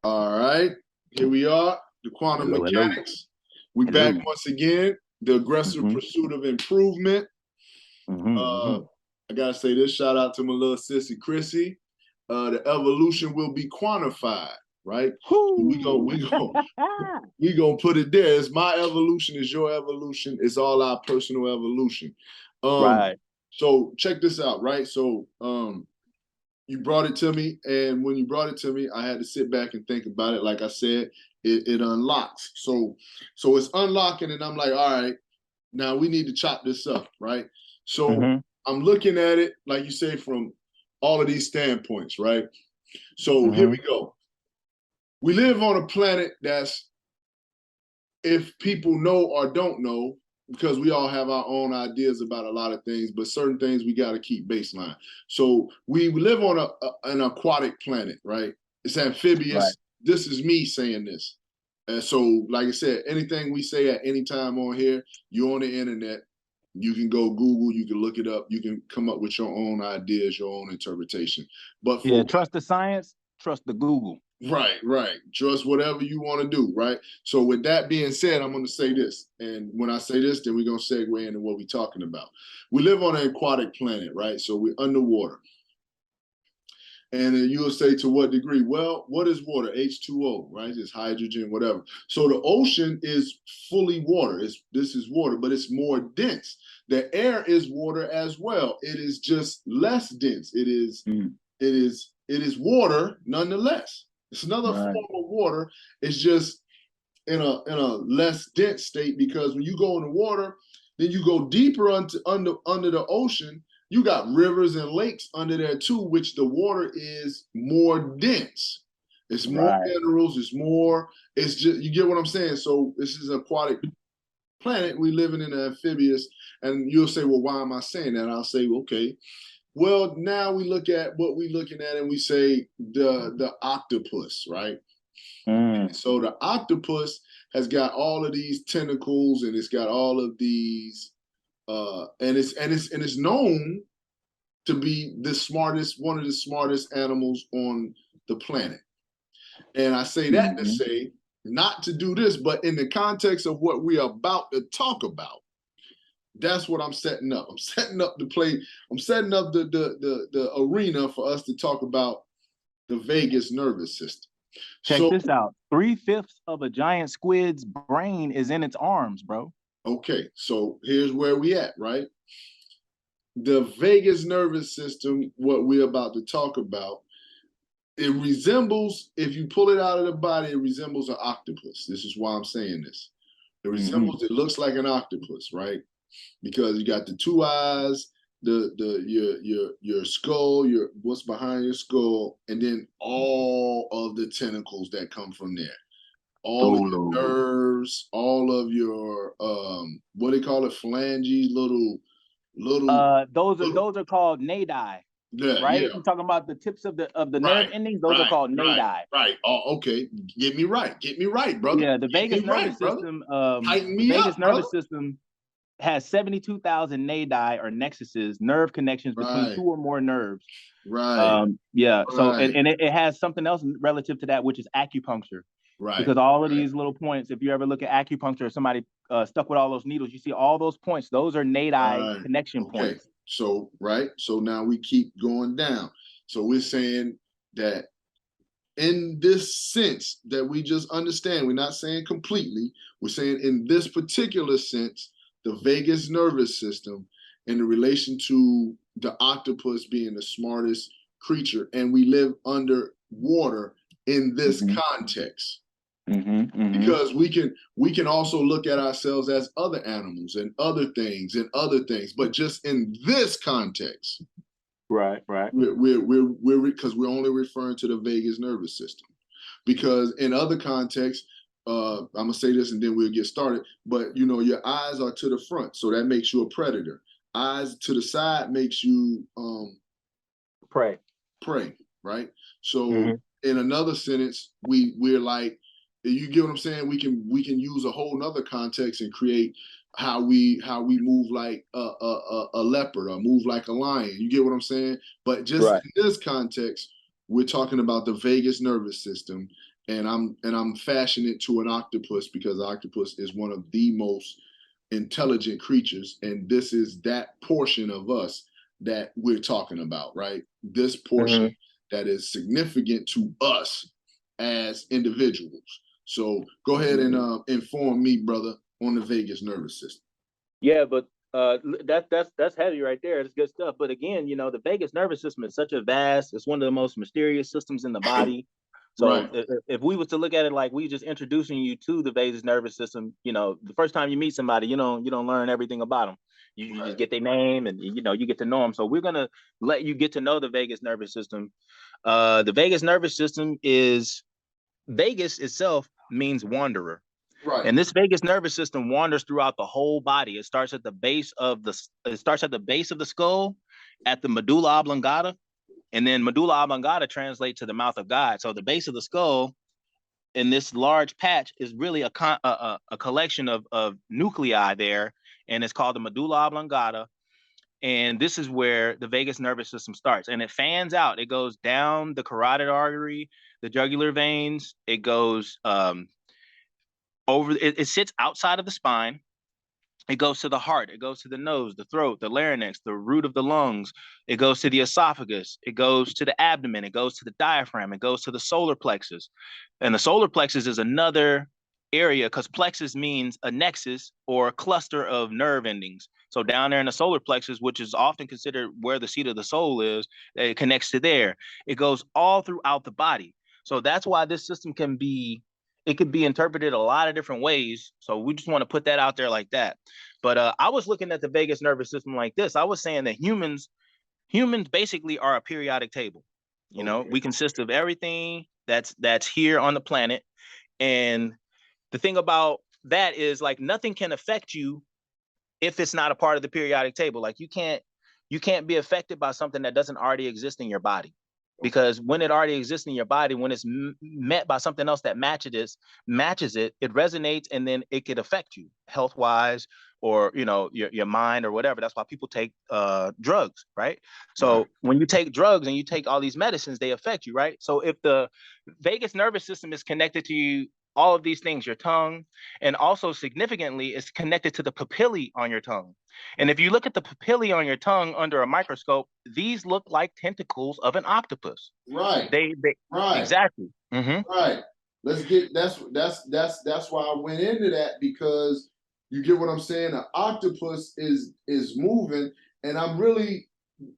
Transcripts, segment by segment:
All right, here we are, the quantum Hello, hello, mechanics. We back hello. once again, the aggressive Mm-hmm, pursuit of improvement. mm-hmm. Uh, I gotta say this, shout out to my little sissy Chrissy. The evolution will be quantified, right? So we go, Whoo! we go, we gonna put it there. It's my evolution, it's your evolution, it's all our personal evolution. Um, Right. so check this out, right? So you brought it to me, and when you brought it to me, I had to sit back and think about it. Like I said, it unlocks. So it's unlocking, and I'm like, all right, now we need to chop this up, right? So Mm-hmm, I'm looking at it, like you say, from all of these standpoints, right? So here mm-hmm. we go. We live on a planet that's, if people know or don't know, because we all have our own ideas about a lot of things, but certain things we got to keep baseline. So we live on an aquatic planet, right? It's Right. amphibious. This is me saying this. And so, like I said, anything we say at any time on here, you're on the internet. You can go Google, you can look it up, you can come up with your own ideas, your own interpretation. But Yeah. for Trust the science. Trust the Google. right. Just whatever you want to do, right? So with that being said, I'm going to say this. And when I say this, then we're going to segue into what we're talking about. We live on an aquatic planet, right? So we're underwater. And then you'll say, to what degree? Well, what is water? H2O, right? It's hydrogen, whatever. So the ocean is fully water. This is water, but it's more dense. The air is water as well. It is just less dense. Mm, It is water nonetheless. It's another right. form of water. It's just in a less dense state, because when you go in the water, then you go deeper under the ocean. You got rivers and lakes under there too, which the water is more dense. It's more Right. minerals. It's more. It's just, you get what I'm saying. So this is an aquatic planet. We living in an amphibious, and you'll say, well, why am I saying that? I'll say, okay, well, now we look at what we're looking at, and we say the octopus, right? Mm, So the octopus has got all of these tentacles, and it's got all of these, and it's known to be the smartest, one of the smartest animals on the planet. And I say that to mm-hmm. say not to do this, but in the context of what we're about to talk about, that's what I'm setting up. I'm setting up the play. I'm setting up the arena for us to talk about the vagus nervous system. Check So this out. 3/5 of a giant squid's brain is in its arms, bro. okay, so here's where we at, right? The vagus nervous system, what we're about to talk about, it resembles, if you pull it out of the body, it resembles an octopus. This is why I'm saying this. It Mm-hmm. resembles, it looks like an octopus, right? Because you got the two eyes, your skull, your what's behind your skull, and then all of the tentacles that come from there. All of your Dolo. nerves, all of your what do they call it, phalanges, little Those are called nadi, yeah, right? You're talking about the tips of the nerve right, endings. Those are right, called right, nadi. right. Oh, okay. Get me right, brother. Yeah, the Get me vagus nervous right, brother. system. Tighten The me vagus up, brother. nervous system has 72,000 nadi or nexuses, nerve connections between Right, two or more nerves. right, Yeah. So right, it has something else relative to that, which is acupuncture. right, Because all of right, these little points, if you ever look at acupuncture, or somebody stuck with all those needles, you see all those points. Those are nadi right. connection Okay. points. So right. So now we keep going down. So we're saying that in this sense that we just understand, we're not saying completely, we're saying in this particular sense, the vagus nervous system in the relation to the octopus being the smartest creature, and we live under water in this Mm-hmm. context, Mm-hmm. Mm-hmm. because we can also look at ourselves as other animals and other things, but just in this context, Right. Right. we're because we're only referring to the vagus nervous system. Because in other contexts, I'm gonna say this and then we'll get started. But you know, your eyes are to the front, so that makes you a predator. Eyes to the side makes you Pray. prey, right? So Mm-hmm. in another sentence, we're like, you get what I'm saying? We can use a whole nother context and create how we move like a leopard or move like a lion. You get what I'm saying? But just Right. in this context, we're talking about the vagus nervous system and I'm fashioning it to an octopus because octopus is one of the most intelligent creatures, and this is that portion of us that we're talking about, right? This portion that is significant to us as individuals. So go ahead and inform me, brother, on the vagus nervous system. Yeah, but that's heavy right there. It's good stuff. But again, you know, the vagus nervous system is such a vast, it's one of the most mysterious systems in the body. So Right. if we was to look at it like we just introducing you to the vagus nervous system, you know, the first time you meet somebody, you don't learn everything about them. You Right. just get their name and you get to know them. So we're gonna let you get to know the vagus nervous system. The vagus nervous system is vagus itself means wanderer. Right. And this vagus nervous system wanders throughout the whole body. It starts at the base of the skull, at the medulla oblongata, and then medulla oblongata translates to the mouth of God. So the base of the skull in this large patch is really a collection of nuclei there, and it's called the medulla oblongata. And this is where the vagus nervous system starts, and it fans out. It goes down the carotid artery, the jugular veins. It goes it sits outside of the spine. It goes to the heart. It goes to the nose, the throat, the larynx, the root of the lungs. It goes to the esophagus. It goes to the abdomen. It goes to the diaphragm. It goes to the solar plexus. And the solar plexus is another area because plexus means a nexus or a cluster of nerve endings. So down there in the solar plexus, which is often considered where the seat of the soul is, it connects to there. It goes all throughout the body. So that's why this system it could be interpreted a lot of different ways. So we just want to put that out there like that. But I was looking at the vagus nervous system like this. I was saying that humans basically are a periodic table. You know, we consist of everything that's here on the planet. And the thing about that is like nothing can affect you if it's not a part of the periodic table. Like you can't be affected by something that doesn't already exist in your body. Because when it already exists in your body, when it's met by something else that matches it, it resonates, and then it could affect you health wise, or your mind or whatever. That's why people take drugs, right? So when you take drugs and you take all these medicines, they affect you, right? So if the vagus nervous system is connected to you, all of these things, your tongue, and also significantly, it's connected to the papillae on your tongue. And if you look at the papillae on your tongue under a microscope, these look like tentacles of an octopus. Right. They Right. Exactly. Right. Let's get that's why I went into that, because you get what I'm saying. An octopus is moving, and I'm really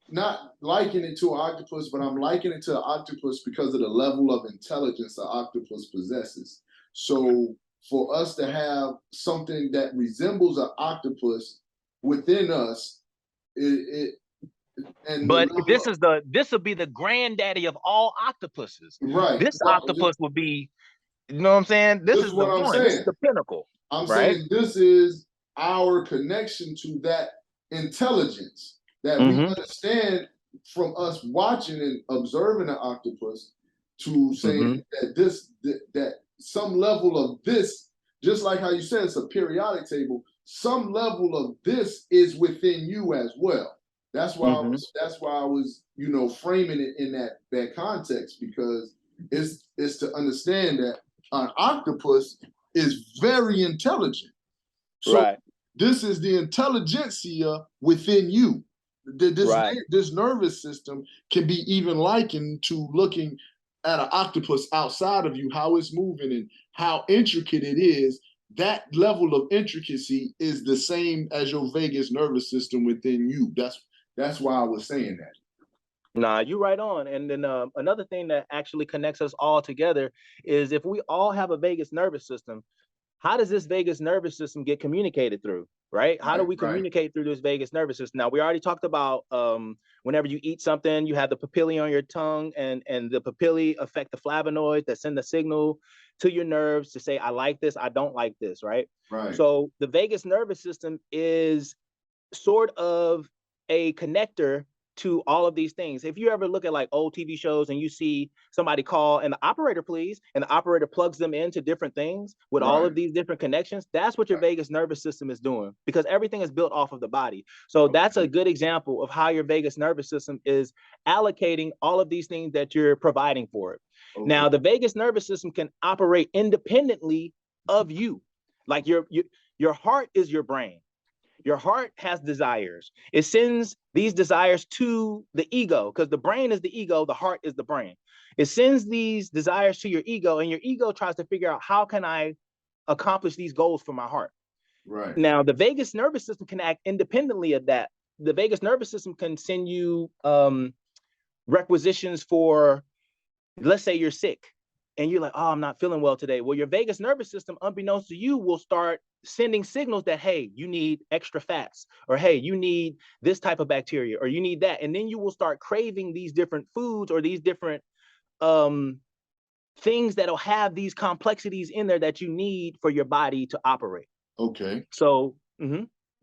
not likening it to an octopus, but I'm likening it to an octopus because of the level of intelligence an octopus possesses. So for us to have something that resembles an octopus within us, but this will be the granddaddy of all octopuses. Right. This octopus will be, you know what I'm saying? This is what I'm saying. This is the pinnacle. I'm right? saying this is our connection to that intelligence that we understand from us watching and observing an octopus, to saying that some level of this, just like how you said it's a periodic table, some level of this is within you as well. That's why I was framing it in that context, because it's to understand that an octopus is very intelligent. So this is the intelligentsia within you. This nervous system can be even likened to looking at an octopus outside of you, how it's moving and how intricate it is. That level of intricacy is the same as your vagus nervous system within you. That's why I was saying that. Nah, you're right on. And then another thing that actually connects us all together is if we all have a vagus nervous system, how does this vagus nervous system get communicated through, right? How do we communicate through this vagus nervous system? Now, we already talked about whenever you eat something, you have the papillae on your tongue, and the papillae affect the flavonoids that send the signal to your nerves to say, I like this, I don't like this, right? So the vagus nervous system is sort of a connector to all of these things. If you ever look at like old TV shows and you see somebody call and the operator please, and the operator plugs them into different things with all of these different connections, that's what your vagus nervous system is doing, because everything is built off of the body. So that's a good example of how your vagus nervous system is allocating all of these things that you're providing for it. Okay. Now, the vagus nervous system can operate independently of you. Like your heart is your brain. Your heart has desires. It sends these desires to the ego, because the brain is the ego, the heart is the brain. It sends these desires to your ego, and your ego tries to figure out, how can I accomplish these goals for my heart? Right. Now, the vagus nervous system can act independently of that. The vagus nervous system can send you requisitions for, let's say you're sick and you're like, oh, I'm not feeling well today. Well, your vagus nervous system, unbeknownst to you, will start sending signals that, hey, you need extra fats, or hey, you need this type of bacteria, or you need that. And then you will start craving these different foods or these different things that'll have these complexities in there that you need for your body to operate. Okay. So,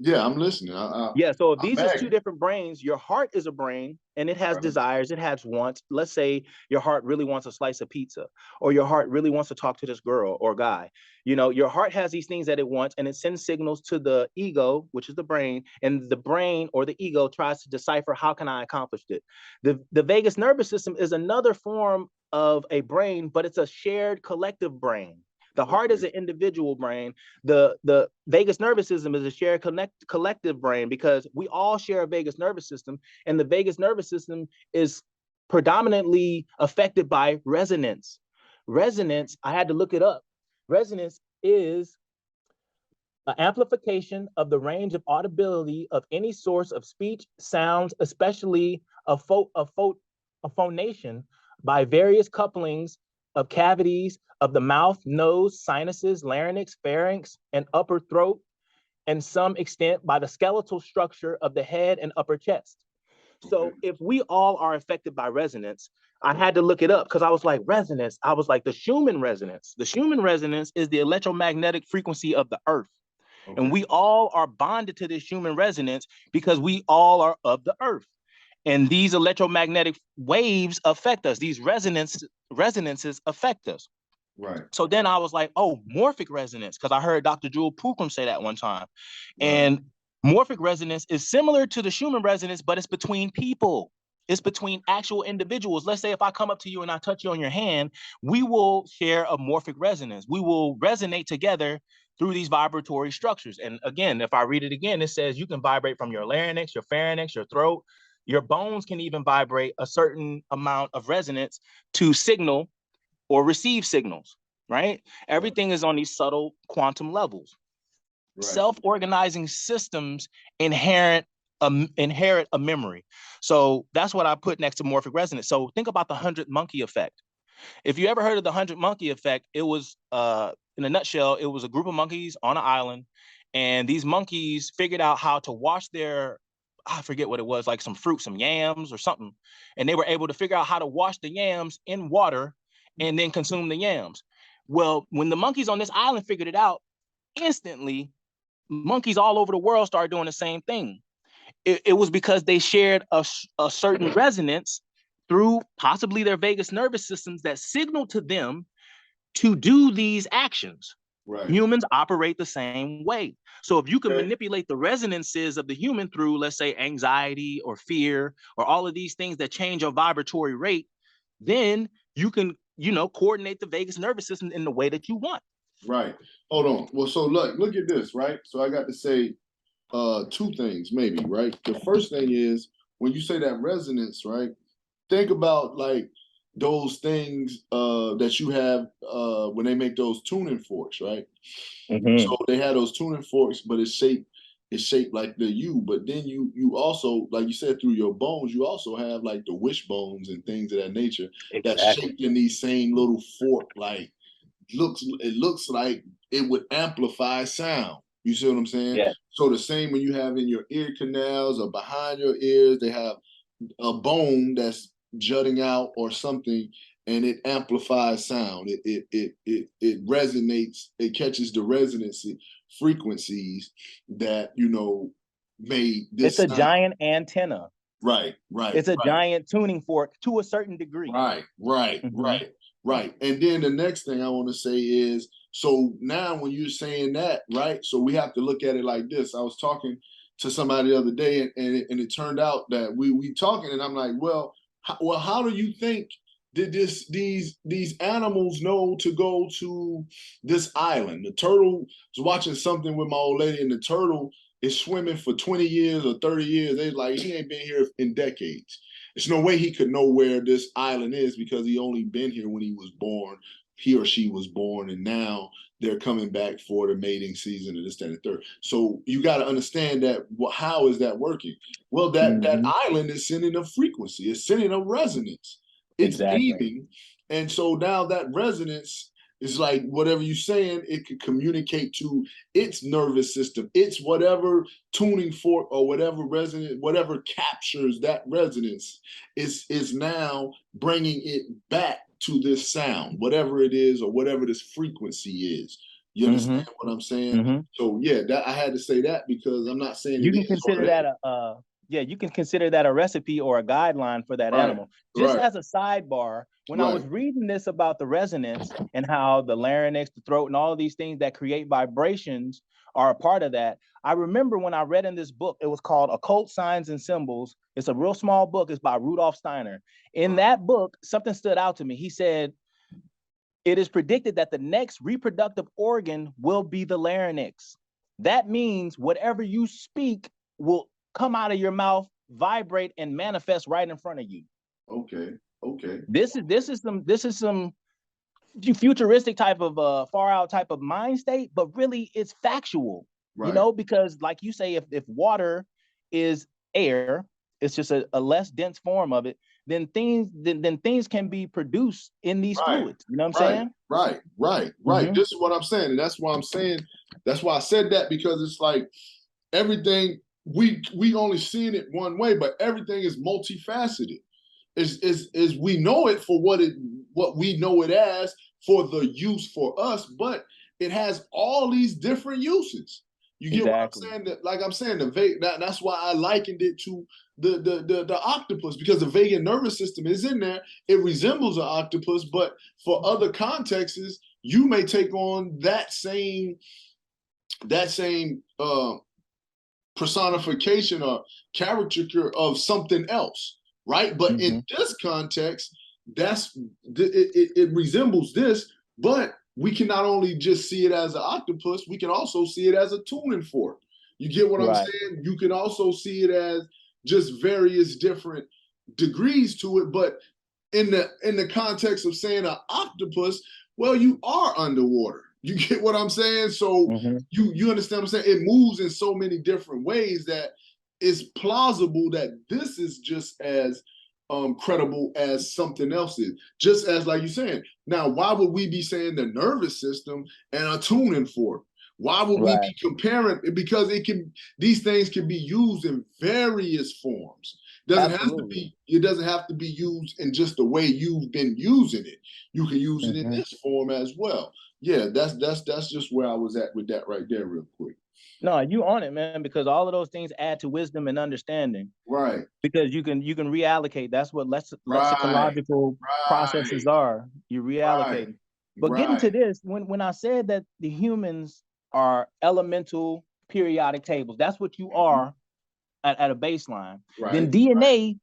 yeah, I'm listening. yeah, so if I'm these is two bagging. different brains, your heart is a brain and it has Right. desires, it has wants. Let's say your heart really wants a slice of pizza, or your heart really wants to talk to this girl or guy. You know, your heart has these things that it wants, and it sends signals to the ego, which is the brain, and the brain or the ego tries to decipher, how can I accomplish it? The vagus nervous system is another form of a brain, but it's a shared collective brain. The heart is an individual brain. The vagus nervous system is a shared collective brain, because we all share a vagus nervous system, and the vagus nervous system is predominantly affected by resonance. Resonance, I had to look it up. Resonance is an amplification of the range of audibility of any source of speech, sounds, especially a phonation, by various couplings of cavities of the mouth, nose, sinuses, larynx, pharynx, and upper throat, and some extent by the skeletal structure of the head and upper chest. So if we all are affected by resonance, I had to look it up, because I was like, resonance. I was like, the Schumann resonance. The Schumann resonance is the electromagnetic frequency of the earth. And we all are bonded to this human resonance because we all are of the earth. And these electromagnetic waves affect us. These resonances affect us. Right. So then I was like, oh, morphic resonance, because I heard Dr. Jewel Pookrum say that one time. Right. And morphic resonance is similar to the Schumann resonance, but it's between people. It's between actual individuals. Let's say if I come up to you and I touch you on your hand, we will share a morphic resonance. We will resonate together through these vibratory structures. And again, if I read it again, it says you can vibrate from your larynx, your pharynx, your throat. Your bones can even vibrate a certain amount of resonance to signal or receive signals, right? Everything is on these subtle quantum levels. Right. Self-organizing systems inherit a memory. So that's what I put next to morphic resonance. So think about the 100 monkey effect. If you ever heard of the 100 monkey effect, it was, in a nutshell, it was a group of monkeys on an island, and these monkeys figured out how to wash their, I forget what it was, like some fruit, some yams or something. And they were able to figure out how to wash the yams in water and then consume the yams. Well, when the monkeys on this island figured it out, instantly, monkeys all over the world started doing the same thing. It was because they shared a certain resonance through possibly their vagus nervous systems that signal to them to do these actions. Right. Humans operate the same way. So if you can manipulate the resonances of the human through, let's say, anxiety or fear or all of these things that change your vibratory rate, then you can, coordinate the vagus nervous system in the way that you want. Right. Hold on. Well, so look at this, right? So I got to say two things, maybe, right? The first thing is, when you say that resonance, right? Think about like those things that you have when they make those tuning forks, right? So they had those tuning forks, but it's shaped like the U. But then you also, like you said, through your bones, you also have like the wishbones and things of that nature that's shaped in these same little fork. Like it looks like it would amplify sound. You see what I'm saying? Yeah. So the same when you have in your ear canals or behind your ears, they have a bone that's jutting out or something, and it amplifies sound. It resonates. It catches the resonance frequencies that made this. It's a giant antenna. Right. It's a giant tuning fork to a certain degree. Right. And then the next thing I want to say is, so now when you're saying that, right? So we have to look at it like this. I was talking to somebody the other day, and it turned out that we talking, and I'm like, well, how do you think did these animals know to go to this island? The turtle was watching something with my old lady, and the turtle is swimming for 20 years or 30 years. They like, he ain't been here in decades. There's no way he could know where this island is because he only been here when he was born, he or she was born, and now they're coming back for the mating season and this, that, and the third. So you got to understand that. How is that working? Well, that island is sending a frequency. It's sending a resonance. It's beaming, and so now that resonance is like whatever you're saying. It can communicate to its nervous system. It's whatever tuning fork or whatever resonance, whatever captures that resonance is now bringing it back to this sound, whatever it is or whatever this frequency is. You understand what I'm saying? So yeah, that I had to say that because I'm not saying you can consider that you can consider that a recipe or a guideline for that animal. Just as a sidebar, when I was reading this about the resonance and how the larynx, the throat, and all of these things that create vibrations are a part of that, I remember when I read in this book, it was called Occult Signs and Symbols. It's a real small book. It's by Rudolf Steiner. In that book, something stood out to me. He said, it is predicted that the next reproductive organ will be the larynx. That means whatever you speak will come out of your mouth, vibrate, and manifest right in front of you. Okay. This is some futuristic type of far out type of mind state, but really it's factual. You know, because like you say, if water is air, it's just a less dense form of it, then things can be produced in these fluids. You know what I'm saying? Right. This is what I'm saying. And that's why I'm saying, that's why I said that, because it's like everything, we only seeing it one way, but everything is multifaceted. Is we know it for what we know it as, for the use for us, but it has all these different uses. You get what I'm saying? Like I'm saying, that's why I likened it to the octopus, because the vagus nervous system is in there. It resembles an octopus, but for other contexts, you may take on that same personification or caricature of something else, right? But in this context, it resembles this, but we can not only just see it as an octopus, we can also see it as a tuning fork. You get what I'm saying? You can also see it as just various different degrees to it, but in the context of saying an octopus, well, you are underwater. You get what I'm saying? So you understand what I'm saying? It moves in so many different ways that it's plausible that this is just as credible as something else is. Just as, like you're saying, now, why would we be saying the nervous system and a tuning fork? Why would we be comparing it? Because these things can be used in various forms. It doesn't have to be used in just the way you've been using it. You can use it in this form as well. Yeah, that's just where I was at with that right there, real quick. No, you on it, man, because all of those things add to wisdom and understanding. Right. Because you can reallocate. That's what lexicological processes are. You reallocate. But getting to this, when I said that the humans are elemental periodic tables, that's what you are at a baseline. Then DNA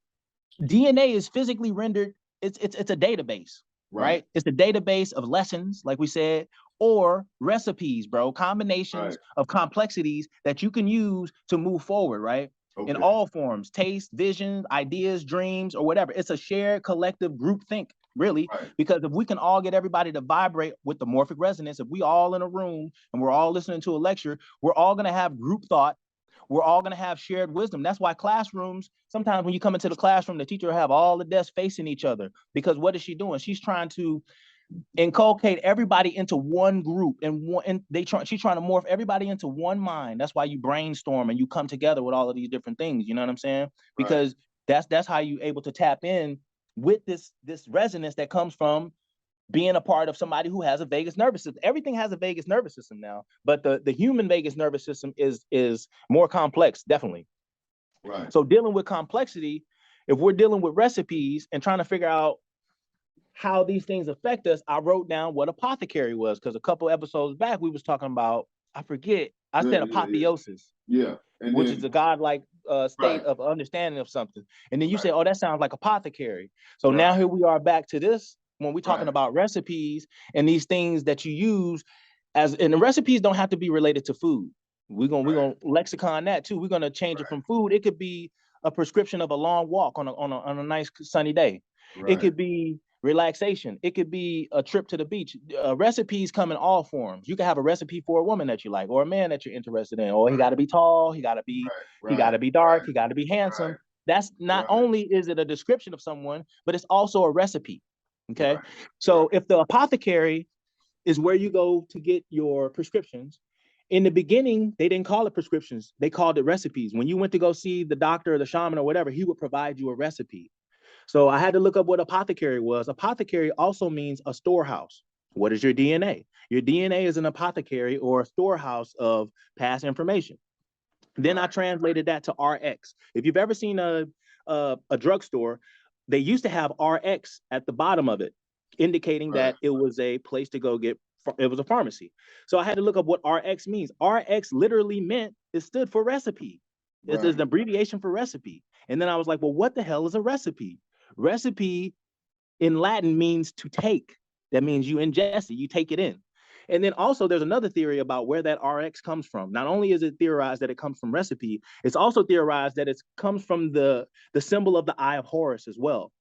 is physically rendered. It's a database, right? It's a database of lessons, like we said, or recipes, bro, combinations of complexities that you can use to move forward, right? In all forms, taste, vision, ideas, dreams, or whatever. It's a shared collective group think, really, because if we can all get everybody to vibrate with the morphic resonance, if we all in a room and we're all listening to a lecture, we're all going to have group thought. We're all going to have shared wisdom. That's why classrooms, sometimes when you come into the classroom, the teacher will have all the desks facing each other, because what is she doing? She's trying to inculcate everybody into one group, and she's trying to morph everybody into one mind. That's why you brainstorm and you come together with all of these different things. You know what I'm saying? Because that's how you able to tap in with this resonance that comes from being a part of somebody who has a vagus nervous system. Everything has a vagus nervous system now, but the human vagus nervous system is more complex, definitely. So dealing with complexity, if we're dealing with recipes and trying to figure out how these things affect us, I wrote down what apothecary was, because a couple episodes back we was talking about, I forget I Yeah, said yeah, yeah. apotheosis, Yeah. And which is then a godlike right, state of understanding of something. And then you say, right, oh, that sounds like apothecary. So now right, here we are back to this when we're talking right, about recipes and these things that you use as, and the recipes don't have to be related to food. We're gonna lexicon that too. We're gonna change it from food. It could be a prescription of a long walk on a nice sunny day. It right, could be relaxation. It could be a trip to the beach. Recipes come in all forms. You can have a recipe for a woman that you like, or a man that you're interested in. Or he got to be tall. He got right, to be dark. He got to be handsome. right, That's not right, only is it a description of someone, but it's also a recipe. Okay, right, right, so if the apothecary is where you go to get your prescriptions. In the beginning, they didn't call it prescriptions. They called it recipes. When you went to go see the doctor or the shaman or whatever, he would provide you a recipe. So I had to look up what apothecary was. Apothecary also means a storehouse. What is your DNA? Your DNA is an apothecary or a storehouse of past information. Then I right, translated that to RX. If you've ever seen a drugstore, they used to have RX at the bottom of it, indicating right, that it was a place to go get. It was a pharmacy. So I had to look up what RX means. RX literally meant it stood for recipe. It's right. an abbreviation for recipe. And then I was like, well, what the hell is a recipe? Recipe in Latin means to take. That means you ingest it, you take it in. And then also there's another theory about where that RX comes from. Not only is it theorized that it comes from recipe, it's also theorized that it comes from the symbol of the Eye of Horus as well.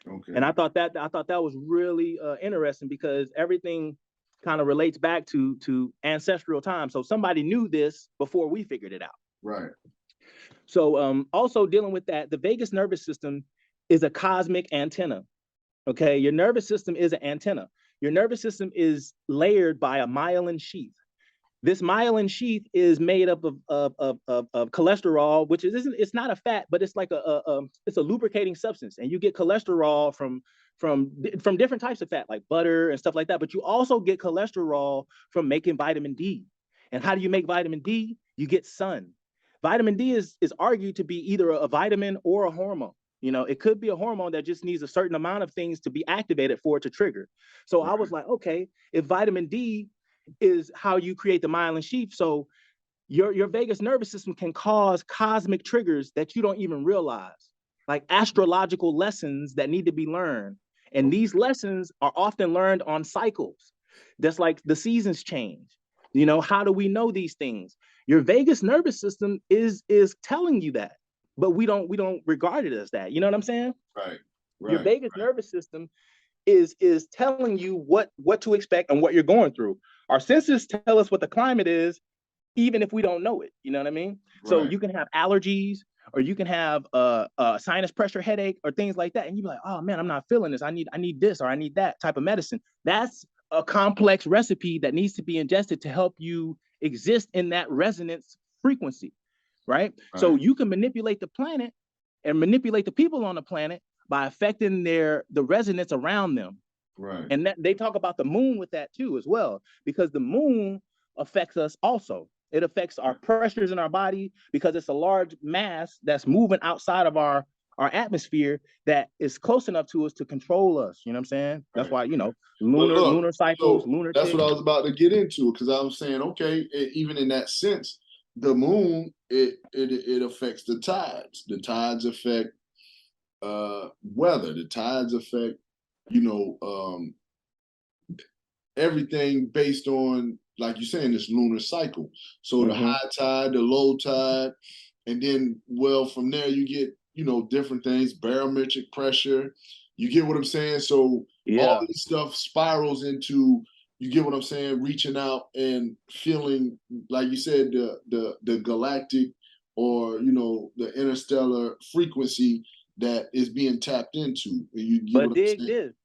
And Okay. I thought that was really interesting because everything kind of relates back to ancestral time. So somebody knew this before we figured it out. Right, So also dealing with that, the vagus nervous system is a cosmic antenna. Okay, your nervous system is an antenna. Your nervous system is layered by a myelin sheath. This myelin sheath is made up of cholesterol, which isn't, it's not a fat, but it's like it's a lubricating substance, and you get cholesterol from different types of fat, like butter and stuff like that. But you also get cholesterol from making vitamin D. And how do you make vitamin D? You get sun. Vitamin D is argued to be either a vitamin or a hormone. You know, it could be a hormone that just needs a certain amount of things to be activated for it to trigger. So I was right, like, okay, if vitamin D is how you create the myelin sheath, so your vagus nervous system can cause cosmic triggers that you don't even realize, like astrological lessons that need to be learned. And these okay, lessons are often learned on cycles. That's like the seasons change. You know, how do we know these things? Your vagus nervous system is telling you that, but we don't regard it as that. You know what I'm saying? right, Your right, vagus nervous system is telling you what to expect and what you're going through. Our senses tell us what the climate is, even if we don't know it. You know what I mean? So right, you can have allergies, or you can have a sinus pressure headache, or things like that, and you be like, oh man, I'm not feeling this. I need this, or I need that type of medicine. That's a complex recipe that needs to be ingested to help you exist in that resonance frequency, right? So right, you can manipulate the planet and manipulate the people on the planet by affecting the resonance around them. right. And that, they talk about the moon with that too as well, because the moon affects us also. It affects our pressures in our body because it's a large mass that's moving outside of our atmosphere that is close enough to us to control us. You know what I'm saying? That's Right. why, But look, lunar cycles, so lunar that's what ticks. I was about to get into because I was saying, okay, even in that sense, the moon it affects the tides. The tides affect weather. The tides affect, you know, everything based on, like you're saying, this lunar cycle. So the Mm-hmm. high tide, the low tide, and then well from there you get, you know, different things, barometric pressure. You get what I'm saying? So all Yeah. this stuff spirals into, you get what I'm saying, reaching out and feeling, like you said, the galactic, or you know, the interstellar frequency that is being tapped into. You get what But I'm dig saying? this.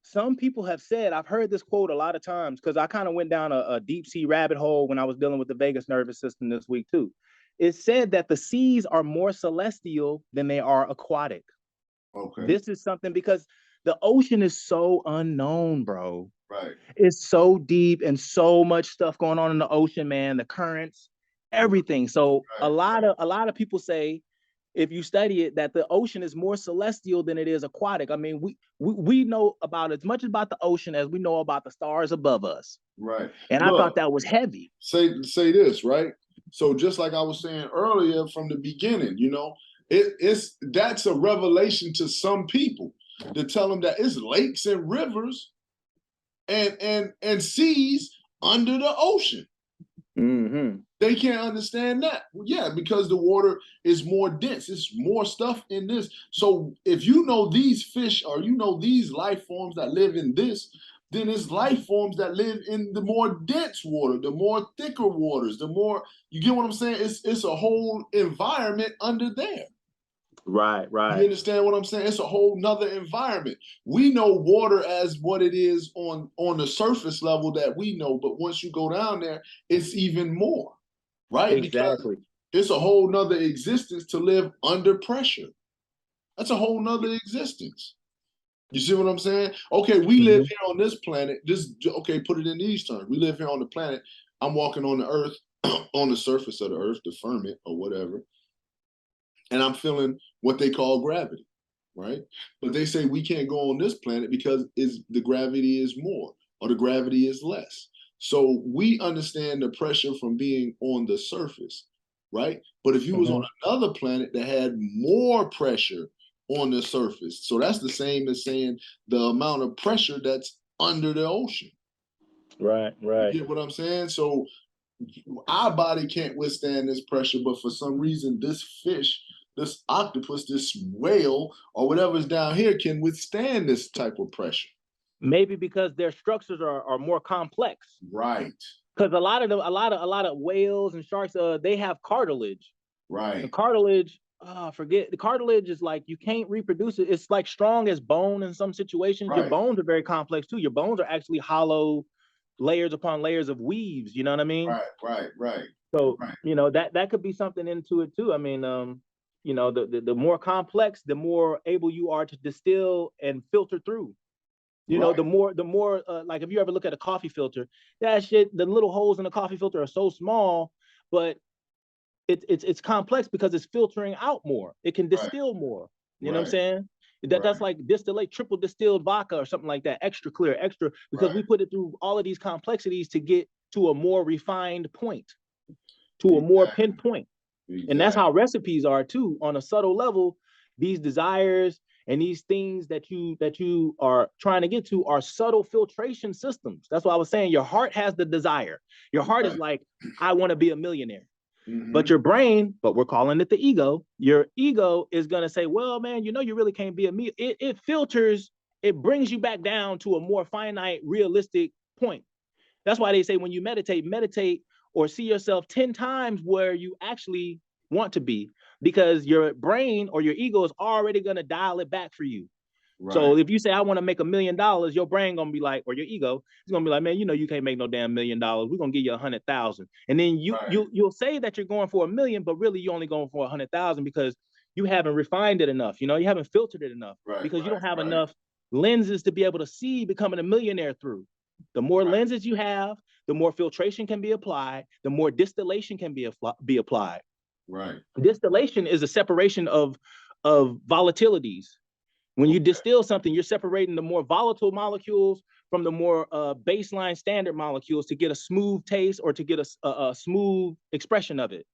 Some people have said, I've heard this quote a lot of times because I kind of went down a deep sea rabbit hole when I was dealing with the vagus nervous system this week too. It said that the seas are more celestial than they are aquatic. Okay. This is something because the ocean is so unknown, bro. Right. It's so deep and so much stuff going on in the ocean, man. The currents, Right. everything. So a Right. lot of a lot of people say if you study it, that the ocean is more celestial than it is aquatic. I mean, we know about as much about the ocean as we know about the stars above us. Right. And I thought Look, that was heavy. say this, right? So just like I was saying earlier from the beginning, you know, it's that's a revelation to some people to tell them that it's lakes and rivers and seas under the ocean. Mm-hmm. They can't understand that. Yeah, because the water is more dense. It's more stuff in this. So if you know these fish or you know these life forms that live in this, then it's life forms that live in the more dense water, the more thicker waters, the more, you get what I'm saying? It's a whole environment under there. Right, You right. understand what I'm saying? It's a whole nother environment. We know water as what it is on the surface level that we know, but once you go down there, it's even more, right? Because Exactly. it's a whole nother existence to live under pressure. That's a whole nother existence. You see what I'm saying? Okay, we live Mm-hmm. here on this planet. Okay, put it in these terms. We live here on the planet. I'm walking on the earth, on the surface of the earth, the firmament or whatever, and I'm feeling what they call gravity, right? But they say we can't go on this planet because the gravity is more or the gravity is less. So we understand the pressure from being on the surface, right? But if you was on another planet that had more pressure on the surface, so that's the same as saying the amount of pressure that's under the ocean. Right, You right. get what I'm saying? So our body can't withstand this pressure, but for some reason, this fish, this octopus, this whale, or whatever's down here can withstand this type of pressure. Maybe because their structures are more complex. Right. Because a lot of whales and sharks, they have cartilage. The Right. cartilage, forget the cartilage is like you can't reproduce it. It's like strong as bone in some situations. Your Right. bones are very complex too. Your bones are actually hollow layers upon layers of weaves. You know what I mean? Right. Right. Right. So Right. you know that could be something into it too. I mean, you know, the more complex, the more able you are to distill and filter through. You know, Right. the more like if you ever look at a coffee filter, that shit, the little holes in the coffee filter are so small, but it's complex because it's filtering out more. It can Right. distill more. You know what I'm Right. saying? That's Right. like distillate, triple distilled vodka or something like that, extra clear, extra, because Right. we put it through all of these complexities to get to a more refined point, to a more Exactly. pinpoint. And that's Exactly. how recipes are too, on a subtle level. These desires and these things that you are trying to get to are subtle filtration systems. That's why I was saying your heart has the desire. Your heart is Right. like, I want to be a millionaire. But Mm-hmm. your brain, but we're calling it the ego, your ego is going to say, well, man, you know, you really can't be a me. It filters, it brings you back down to a more finite, realistic point. That's why they say when you meditate or see yourself 10 times where you actually want to be, because your brain or your ego is already going to dial it back for you. Right. So if you say I want to make $1 million, your brain gonna be like, or your ego is gonna be like, man, you know you can't make no damn $1 million. We're gonna give you 100,000, and then Right. you'll say that you're going for 1 million, but really you're only going for 100,000 because you haven't refined it enough. You know, you haven't filtered it enough Right. because you Right. don't have Right. enough lenses to be able to see becoming a millionaire through. The more Right. lenses you have, the more filtration can be applied, the more distillation can be applied. Right. Distillation is a separation of volatilities. When you Okay. distill something, you're separating the more volatile molecules from the more baseline standard molecules to get a smooth taste or to get a smooth expression of it.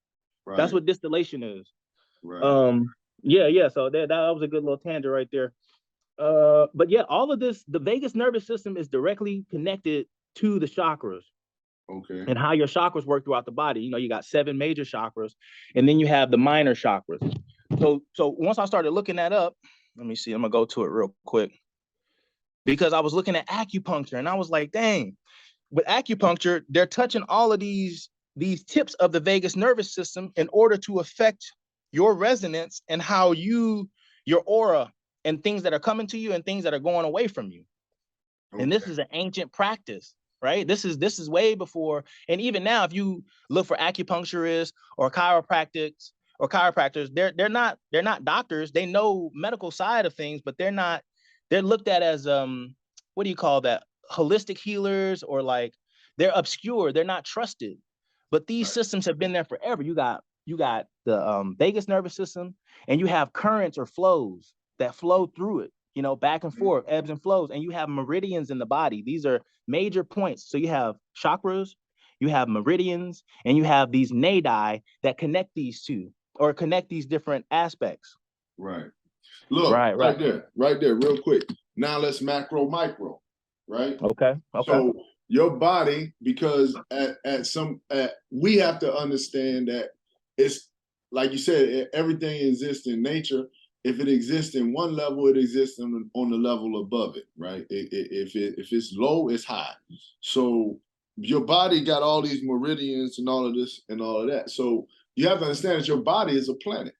That's Right. what distillation is. Right. Um, yeah. So that was a good little tangent right there. But yeah, all of this, the vagus nervous system is directly connected to the chakras Okay. and how your chakras work throughout the body. You know, you got 7 major chakras, and then you have the minor chakras. So once I started looking that up, let me see. I'm gonna go to it real quick because I was looking at acupuncture and I was like, dang, with acupuncture, they're touching all of these tips of the vagus nervous system in order to affect your resonance and how your aura and things that are coming to you and things that are going away from you. And this Okay. is an ancient practice, right? This is way before, and even now, if you look for acupuncturists or chiropractors, they're not doctors. They know medical side of things, but they're looked at as what do you call that? Holistic healers, or like they're obscure, they're not trusted. But these Right. systems have been there forever. You got you got the vagus nervous system, and you have currents or flows that flow through it, you know, back and forth, ebbs and flows, and you have meridians in the body. These are major points. So you have chakras, you have meridians, and you have these nadi that connect these two or connect these different aspects. Right. Look, right there, real quick. Now let's macro, micro, right? Okay. So your body, because we have to understand that it's like you said, everything exists in nature. If it exists in one level, it exists on the level above it, right? If it's low, it's high. So your body got all these meridians and all of this and all of that. So you have to understand that your body is a planet.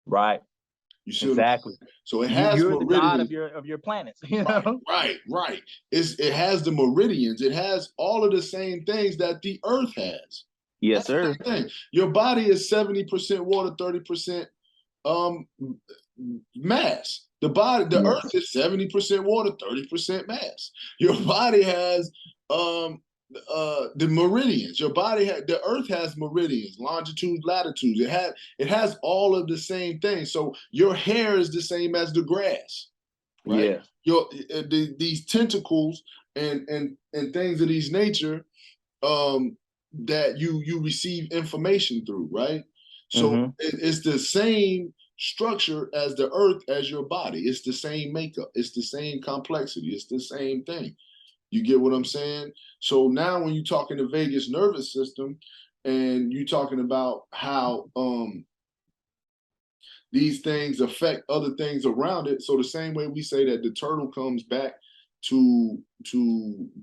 Right. You see exactly. So it has you're meridians. the god of your planets. You know? Right. It has the meridians. It has all of the same things that the Earth has. Yes, sir. Thing. Your body is 70% water, 30% mass. The Earth is 70% water, 30% mass. Your body has the meridians. The Earth has meridians, longitudes, latitudes. It has all of the same things. So your hair is the same as the grass, right? Yeah. These tentacles and things of these nature that you receive information through, right? So it's the same structure as the Earth as your body. It's the same makeup. It's the same complexity. It's the same thing. You get what I'm saying? So now when you're talking the vagus nervous system and you're talking about how these things affect other things around it. So the same way we say that the turtle comes back to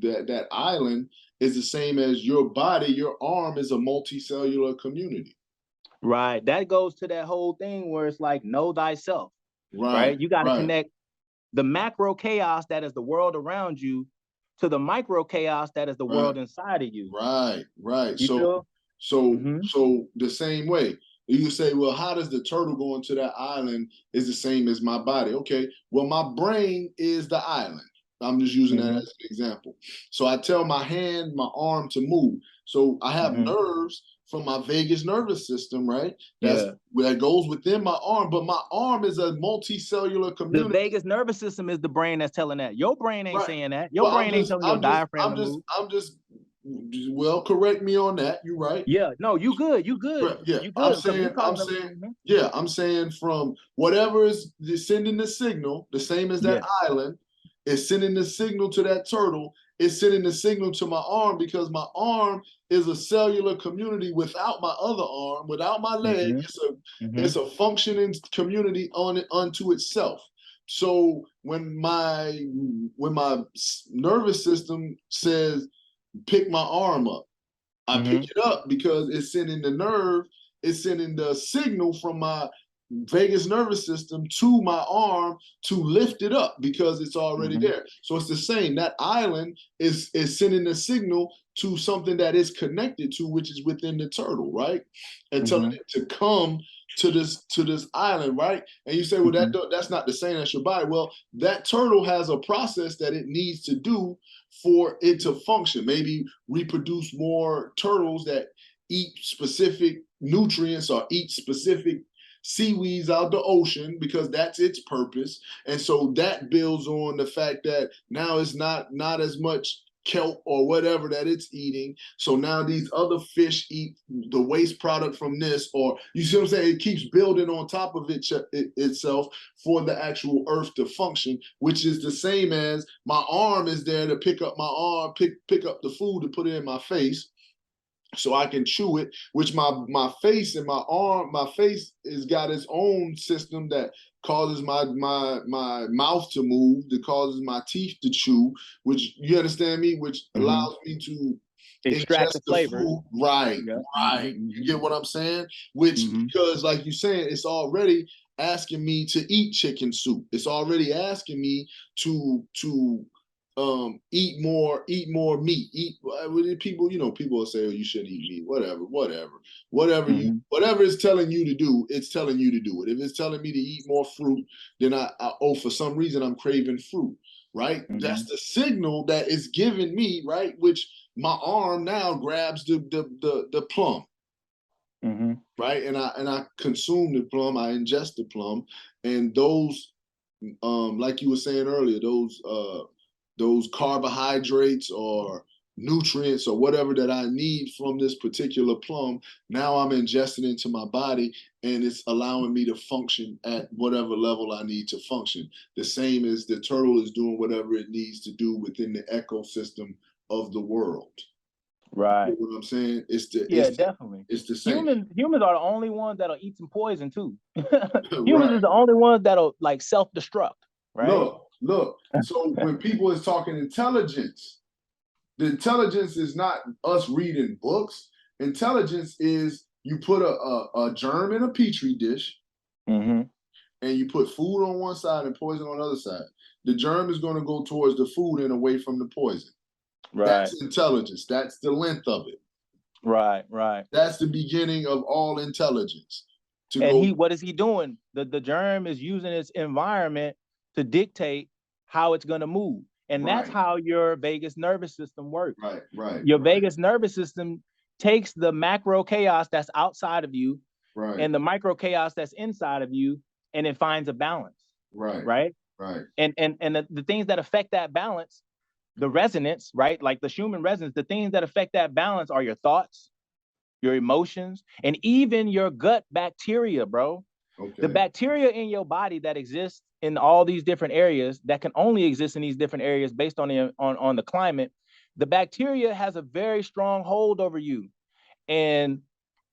that island is the same as your body. Your arm is a multicellular community. Right. That goes to that whole thing where it's like know thyself. Right. You got to connect the macro chaos that is the world around you to the micro chaos that is the world inside of you. Right. You so the same way. You say, well, how does the turtle go into that island is the same as my body? Okay, well, my brain is the island. I'm just using that as an example. So I tell my hand, my arm to move. So I have nerves from my vagus nervous system, right? That goes within my arm, but my arm is a multicellular community. The vagus nervous system is the brain that's telling that. Your brain ain't saying that. Your brain ain't telling your diaphragm to move. Well, correct me on that. You're right. Yeah, no, you good. You good. Yeah, you good. I'm saying from whatever is sending the signal, the same as that island, is sending the signal to that turtle. It's sending the signal to my arm because my arm is a cellular community without my other arm, without my leg. It's a functioning community unto itself. So when my nervous system says pick my arm up, I pick it up because it's sending it's sending the signal from my vagus nervous system to my arm to lift it up because it's already there. So it's the same. That island is sending the signal to something that is connected to, which is within the turtle, right? And telling it to come to this island, right? And you say, well, that's not the same as your body. Well, that turtle has a process that it needs to do for it to function. Maybe reproduce more turtles that eat specific nutrients or eat specific seaweeds out the ocean because that's its purpose. And so that builds on the fact that now it's not as much kelp or whatever that it's eating. So now these other fish eat the waste product from this, or you see what I'm saying? It keeps building on top of itself for the actual earth to function, which is the same as my arm is there to pick up my arm, pick up the food to put it in my face so I can chew it, which my face and my face has got its own system that causes my mouth to move, that causes my teeth to chew, which, you understand me, which allows me to extract the flavor. Food. Right. You get what I'm saying? Which, because like you're saying, it's already asking me to eat chicken soup. It's already asking me to eat more meat. People will say, oh, you shouldn't eat meat, whatever it's telling you to do, it's telling you to do it. If it's telling me to eat more fruit, then for some reason I'm craving fruit, right? That's the signal that is giving me, right? Which my arm now grabs the plum. right? And I consume the plum, I ingest the plum, and those, like you were saying earlier, those carbohydrates or nutrients or whatever that I need from this particular plum, now I'm ingesting into my body, and it's allowing me to function at whatever level I need to function. The same as the turtle is doing whatever it needs to do within the ecosystem of the world. Right. You know what I'm saying? Definitely. It's the same. Humans are the only ones that'll eat some poison too. Humans Right. is the only ones that'll like self-destruct, right? Look. So when people is talking intelligence, the intelligence is not us reading books. Intelligence is you put a germ in a petri dish, and you put food on one side and poison on the other side. The germ is going to go towards the food and away from the poison. Right. That's intelligence. That's the length of it. Right. That's the beginning of all intelligence. What is he doing? The germ is using its environment to dictate how it's going to move. And that's how your vagus nervous system works. Right. Your vagus nervous system takes the macro chaos that's outside of you and the micro chaos that's inside of you, and it finds a balance. Right. And the things that affect that balance, the resonance, right? Like the Schumann resonance, the things that affect that balance are your thoughts, your emotions, and even your gut bacteria, bro. Okay. The bacteria in your body that exists in all these different areas, that can only exist in these different areas based on the climate, the bacteria has a very strong hold over you. And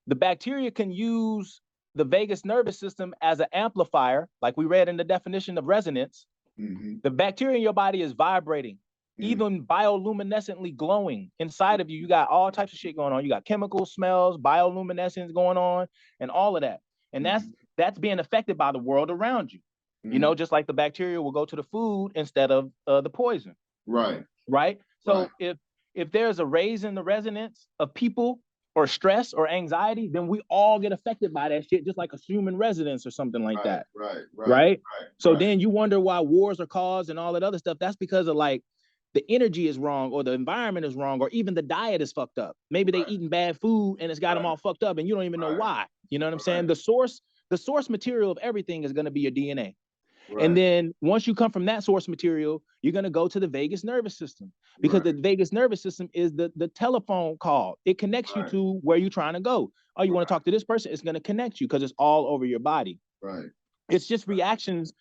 the bacteria can use the vagus nervous system as an amplifier, like we read in the definition of resonance. The bacteria in your body is vibrating, even bioluminescently glowing inside of you. You got all types of shit going on. You got chemical smells, bioluminescence going on, and all of that. And that's being affected by the world around you. You know, just like the bacteria will go to the food instead of the poison. Right. So if there's a raise in the resonance of people or stress or anxiety, then we all get affected by that shit, just like a human resonance or something like that. Right. So then you wonder why wars are caused and all that other stuff. That's because of like the energy is wrong, or the environment is wrong, or even the diet is fucked up. Maybe they eating bad food and it's got them all fucked up and you don't even know why. You know what I'm saying? The source material of everything is going to be your DNA. And then once you come from that source material, you're going to go to the vagus nervous system, because the vagus nervous system is the telephone call. It connects you to where you're trying to go. Oh, you want to talk to this person? It's going to connect you because it's all over your body. It's just reactions.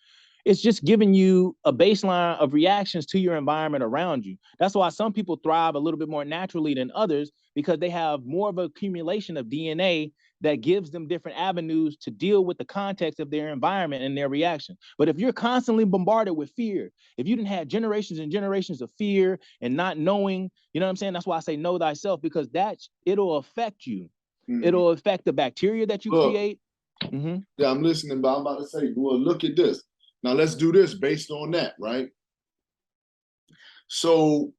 It's just giving you a baseline of reactions to your environment around you. That's why some people thrive a little bit more naturally than others, because they have more of an accumulation of DNA that gives them different avenues to deal with the context of their environment and their reaction. But if you're constantly bombarded with fear, if you didn't have generations and generations of fear and not knowing, you know what I'm saying? That's why I say know thyself, because it'll affect you. It'll affect the bacteria that you create. Yeah, I'm listening, but I'm about to say, well, look at this. Now let's do this based on that, right? So,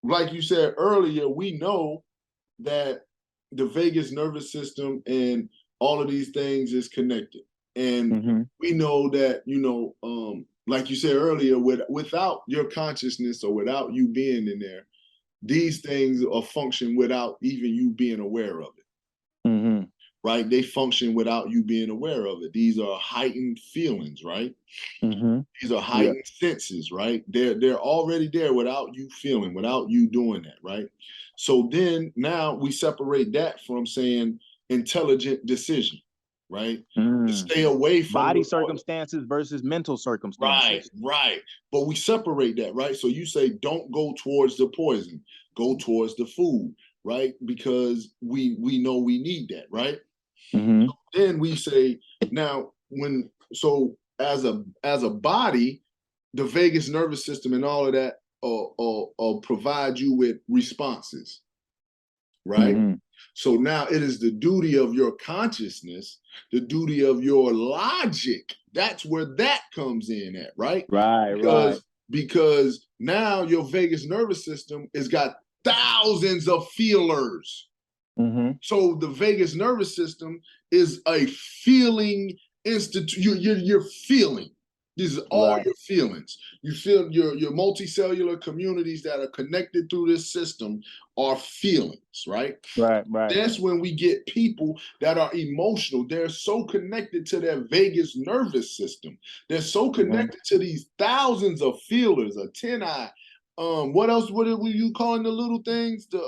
like you said earlier, we know that the vagus nervous system and all of these things is connected. And we know that, like you said earlier, without your consciousness or without you being in there, these things are function without even you being aware of it. Right? They function without you being aware of it. These are heightened feelings, right? These are heightened senses, right? They're already there without you feeling, without you doing that, right? So then now we separate that from saying intelligent decision, right? To stay away from body circumstances versus mental circumstances. Right. But we separate that, right? So you say, don't go towards the poison, go towards the food, right? Because we know we need that, right? So then we say, now as a body, the vagus nervous system and all of that provide you with responses, right? So now it is the duty of your consciousness, the duty of your logic. That's where that comes in at, right? Because now your vagus nervous system has got thousands of feelers. So the vagus nervous system is a feeling institute. You're feeling. These are all Right. your feelings. You feel your multicellular communities that are connected through this system are feelings, right? Right. Right. That's when we get people that are emotional. They're so connected to their vagus nervous system. They're so connected to these thousands of feelers, a 10-eye. What else? What are you calling the little things? The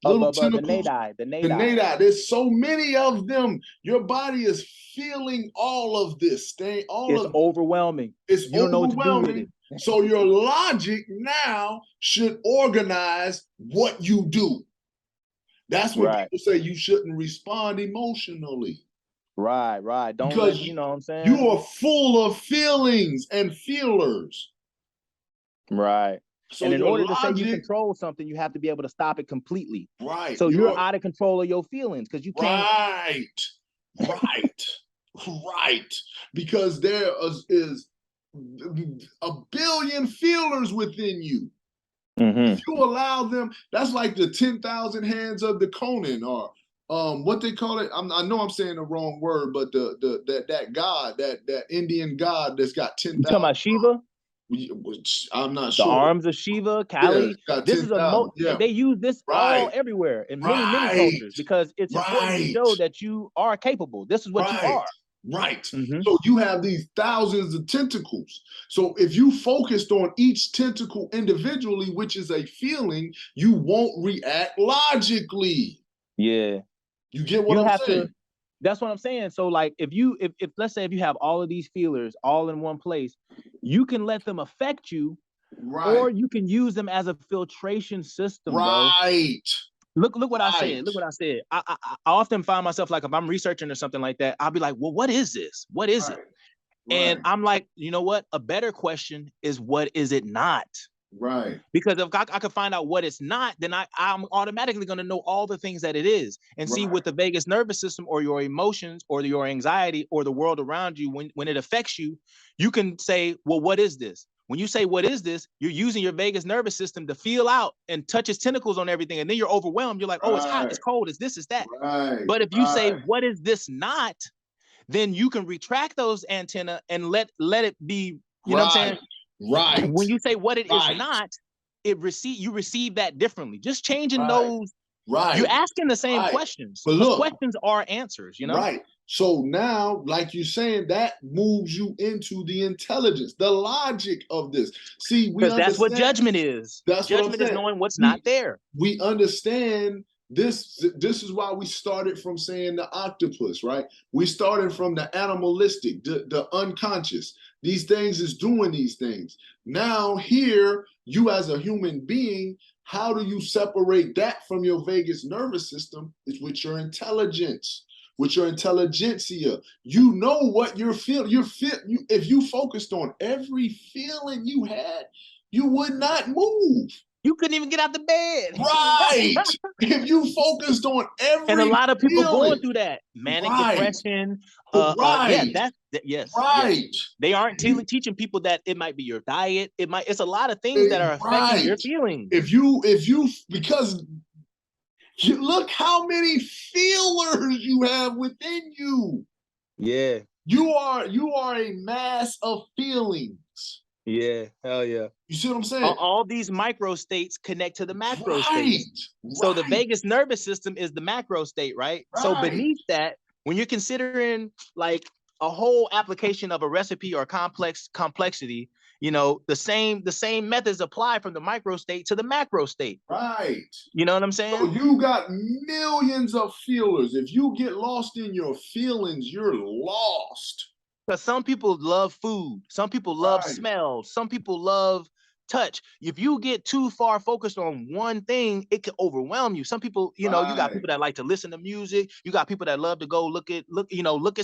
little The tentacles. nadi, the The nadi. nadi. There's so many of them. Your body is feeling all of this thing. It's overwhelming. It's You don't know what to do with overwhelming. it. So your logic now should organize what you do. That's when Right. people say you shouldn't respond emotionally. Right. Right. Don't Because let, you know what I'm saying? you are full of feelings and feelers. Right. So And in your order to say you logic, control something, you have to be able to stop it completely. right, So you're out of control of your feelings because you can't. right, right. Because there is a billion feelers within you. If you allow them, that's like the 10,000 hands of the Conan, or what they call it. I know I'm saying the wrong word, but that god, that Indian god that's got You 10,000. talking about Shiva? Which I'm not The sure. arms of Shiva, Yeah, Kali. got This is 10,000. Yeah, they use this all right, everywhere in many right, cultures because it's important to right, show that you are capable. This is what you right, are. right. Mm-hmm. So you have these thousands of tentacles. So if you focused on each tentacle individually, which is a feeling, you won't react logically. Yeah. You get what You I'm have saying? to. That's what I'm saying. So like if let's say if you have all of these feelers all in one place, you can let them affect you, Right, or you can use them as a filtration system, bro. right, Look what I right, said. Look what I said. I often find myself like if I'm researching or something like that, I'll be like, well, what is this? What is it? right, And right, I'm like, you know what? A better question is what is it not? right, Because if I could find out what it's not, then I'm automatically going to know all the things that it is and see right, with the vagus nervous system or your emotions or your anxiety or the world around you, when it affects you, you can say, well, what is this? When you say, what is this? You're using your vagus nervous system to feel out and touch its tentacles on everything. And then you're overwhelmed. You're like, oh, it's hot, it's cold, it's this, it's that. right, But if you say, right, what is this not? Then you can retract those antenna and let it be, you know what I'm saying? right, When you say what it is right, not, you receive that differently. Just changing right, those, you're right, asking the same right. questions But because look, questions are answers, you know? right. So now, like you're saying, that moves you into the intelligence, the logic of this. See, we Because that's what understand. judgment is. That's what I'm Judgment is saying. knowing what's not We there. we understand this. This is why we started from saying the octopus, right? We started from the animalistic, the unconscious. These things is doing these things. Now here, you as a human being, how do you separate that from your vagus nervous system? Is with your intelligence, with your intelligentsia. You know what you're feeling. If you focused on every feeling you had, you would not move. You couldn't even get out the bed. Right. If you focused on And a every lot of people going feeling. through that manic Right. depression. Yeah, Right. yes, yes. Right. They aren't You, teaching people that it might be your diet. It's a lot of things that are affecting your right. feelings. Because you look how many feelers you have within you. Yeah. You are a mass of feelings. Yeah. Hell yeah. You see what I'm saying? All these micro states connect to the macro Right. states. So the vagus nervous system is the macro state, right? So Right. beneath that, when you're considering like a whole application of a recipe or complexity, you know, the same methods apply from the micro state to the macro state. Right. You know what I'm So saying? you got millions of feelers. If you get lost in your feelings, you're lost. Because some people love food, some people love Right. smells, some people love touch. If you get too far focused on one thing, it can overwhelm you. Some people, you know, you got people that like to listen to music, you got people that love to go look at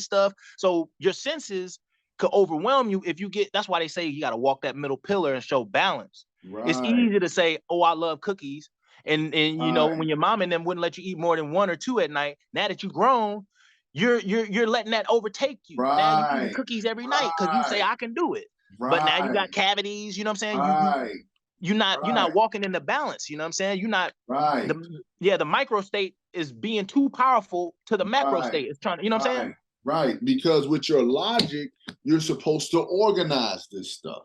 stuff. So your senses could overwhelm you if you get. That's why they say you got to walk that middle pillar and show balance. It's Right. easy to say, oh, I love cookies, and you know, when your mom and them wouldn't let you eat more than one or two at night. Now that you've grown, you're letting that overtake you. Now you eating Right. cookies every night because you say I can do it. But now you Right. got cavities, you know what I'm saying? Right. You're not walking in the balance, you know what I'm saying? You're not Right. the micro state is being too powerful to the macro Right. state. It's trying to, you know what I'm saying? Right. Right, because with your logic, you're supposed to organize this stuff.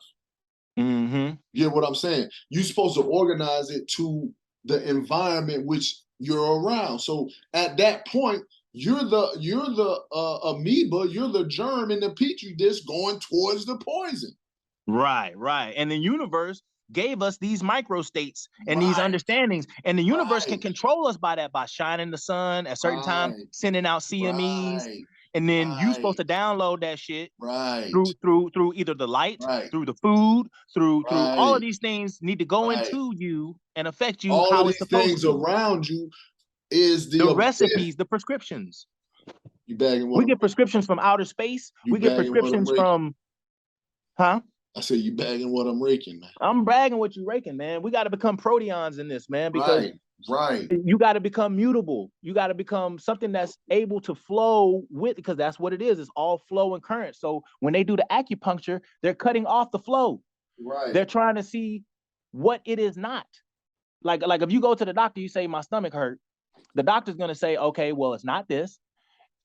Mm-hmm. You get what I'm saying? You're supposed to organize it to the environment which you're around. So at that point, you're the amoeba, you're the germ in the petri dish going towards the poison. Right, right. And the universe gave us these microstates and these Right, understandings. And the universe can right, control us by that, by shining the sun at certain times, right, sending out CMEs. right, And then you supposed right, to download that shit right, through either the light, right, through the food, through all of right, these things need to go right. into you and affect you All of how it's these supposed things to. around you is the The ability. recipes, the prescriptions. You bagging what We I'm get prescriptions from outer space. you We get bagging what I'm prescriptions raking. from, huh? I say you bagging what I'm raking, man. I'm bragging what you raking, man. We got to become proteons in this, man, because Right, right, you got to become mutable. You got to become something that's able to flow with, because that's what it is. It's all flow and current. So when they do the acupuncture, they're cutting off the flow. right, They're trying to see what it is not. Like if you go to the doctor, you say my stomach hurt. The doctor's gonna say, okay, well, it's not this.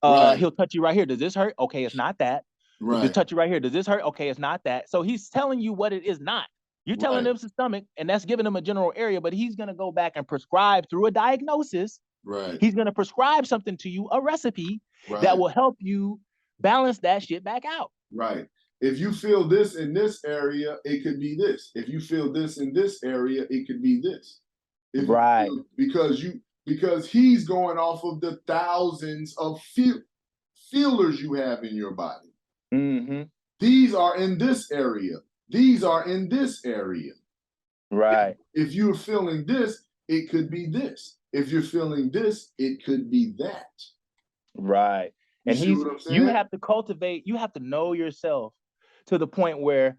right, He'll touch you right here. Does this hurt? Okay, it's not that. Just right, touch you right here. Does this hurt? Okay, it's not that. So he's telling you what it is not. You're telling right, him it's the stomach, and that's giving him a general area, but he's gonna go back and prescribe through a diagnosis. right, He's gonna prescribe something to you, a recipe that right, will help you balance that shit back out. right. If you feel this in this area, it could be this. If you feel this in this area, it could be this. If you Right. feel, because he's going off of the thousands of feelers you have in your body. Mm-hmm. These are in this area. These are in this area. Right. If you're feeling this, it could be this. If you're feeling this, it could be that. Right. You And see what I'm you saying? have to cultivate, you have to know yourself to the point where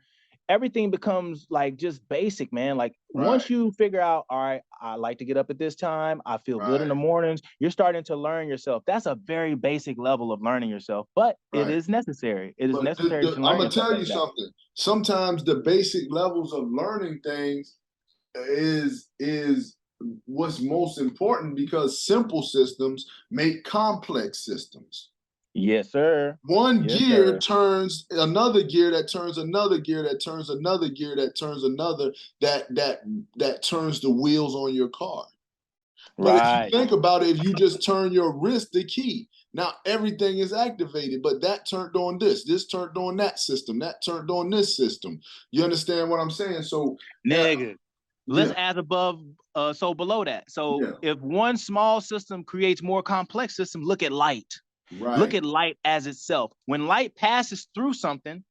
everything becomes like just basic, man. Like Right, once you figure out, all right, I like to get up at this time, I feel good in right, the mornings, you're starting to learn yourself. That's a very basic level of learning yourself, but it right. is necessary. It is But necessary to I'm learn gonna yourself tell like you that. something. Sometimes the basic levels of learning things is what's most important because simple systems make complex systems. Yes, sir. One Yes, gear sir. turns another gear that turns another gear that turns another gear that turns another that turns the wheels on your car. But if you Right. think about it, if you just turn your wrist the key, now everything is activated, but that turned on this turned on that system, that turned on this system. You understand what I'm saying? So, Nigga. Let's yeah, add above, so below that. So yeah, if one small system creates more complex systems, look at light. Look right, at light as itself. When light passes through something,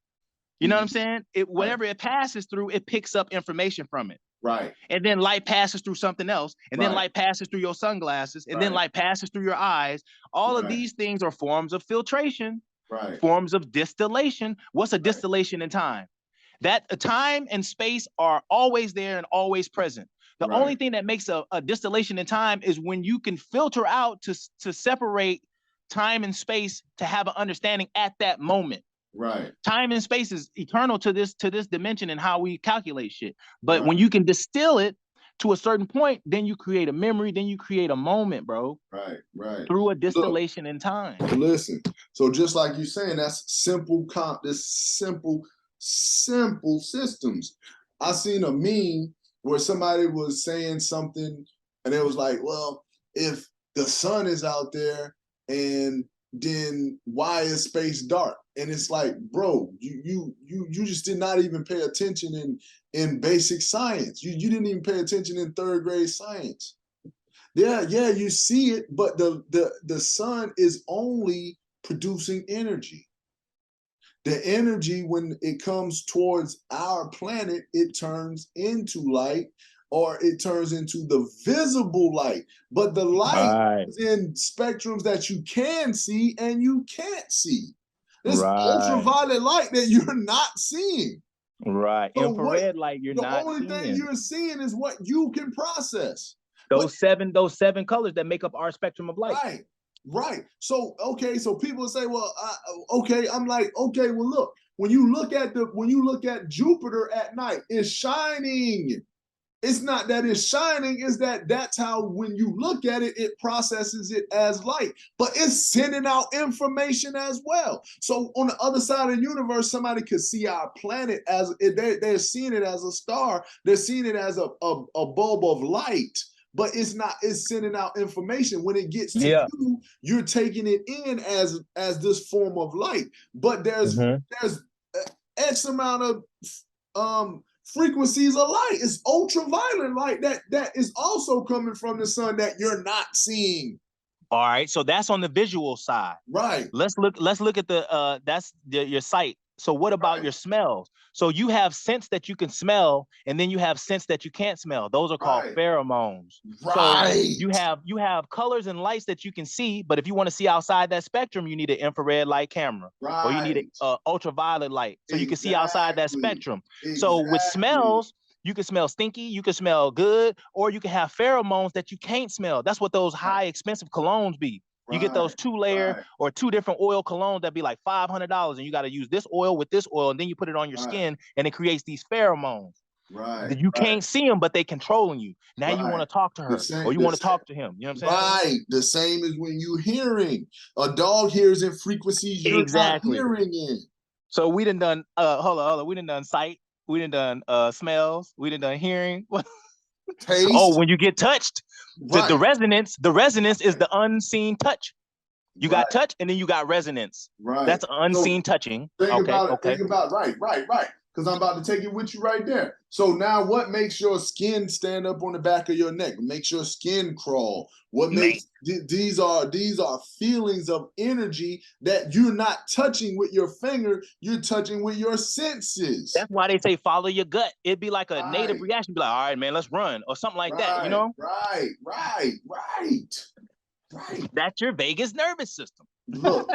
you know what I'm saying? right, Whatever it passes through, it picks up information from it. right, And then light passes through something else. And then right, light passes through your sunglasses. And then right, light passes through your eyes. All of right, these things are forms of filtration, right, forms of distillation. What's a right, distillation in time? That time and space are always there and always present. The right, only thing that makes a distillation in time is when you can filter out to separate time and space to have an understanding at that moment. right, Time and space is eternal to this dimension and how we calculate shit. But right, when you can distill it to a certain point, then you create a memory, then you create a moment, bro, right, right. through a Look, distillation in time. listen. So just like you're saying, that's simple this simple systems. I seen a meme where somebody was saying something and it was like, well, if the sun is out there and then why is space dark? And it's like, bro, you just did not even pay attention in basic science. You didn't even pay attention in third grade science. Yeah, you see it, but the sun is only producing energy. The energy, when it comes towards our planet, it turns into light or it turns into the visible light. But the light Right, is in spectrums that you can see and you can't see. This right, ultraviolet light that you're not seeing. right. So what Infrared light you're the not only thing seeing. you're seeing is what you can process. But Those seven colors that make up our spectrum of light. right, right. So okay, so people say, well, okay. I'm like, okay, well, look. When you look at Jupiter at night, it's shining. It's not that it's shining, it's that that's how, when you look at it, it processes it as light, but it's sending out information as well. So on the other side of the universe, somebody could see our planet as, they're seeing it as a star, they're seeing it as a bulb of light, but it's not, it's sending out information. When it gets to you, you're taking it in as this form of light. But there's X amount of frequencies of light. It's ultraviolet light that is also coming from the sun that you're not seeing. All right, so that's on the visual side. Right. Let's look at the that's your sight. So what about your smells? So you have scents that you can smell, and then you have scents that you can't smell. Those are called pheromones. Right. So you have colors and lights that you can see, but if you want to see outside that spectrum, you need an infrared light camera, or you need an ultraviolet light, so you can see outside that spectrum. So with smells, you can smell stinky, you can smell good, or you can have pheromones that you can't smell. That's what those high expensive colognes be. You get those 2-layer or 2 different oil colognes that be like $500, and you got to use this oil with this oil, and then you put it on your skin, and it creates these pheromones. Right. You can't see them, but they controlling you. Now you want to talk to her, or you want to talk to him. You know what I'm saying? Right. The same as when you hearing. A dog hears in frequencies you're not hearing in. So we done hold on. We done sight. We done smells. We done hearing. Taste. Oh, when you get touched, the resonance is the unseen touch. You got touch, and then you got resonance. Right. That's unseen touching. Think about it. Think about right. Because I'm about to take it with you right there. So now what makes your skin stand up on the back of your neck? What makes your skin crawl? What makes these are feelings of energy that you're not touching with your finger, you're touching with your senses. That's why they say follow your gut. It'd be like a native reaction, be like, all right, man, let's run, or something like that, you know? Right. That's your vagus nervous system. Look,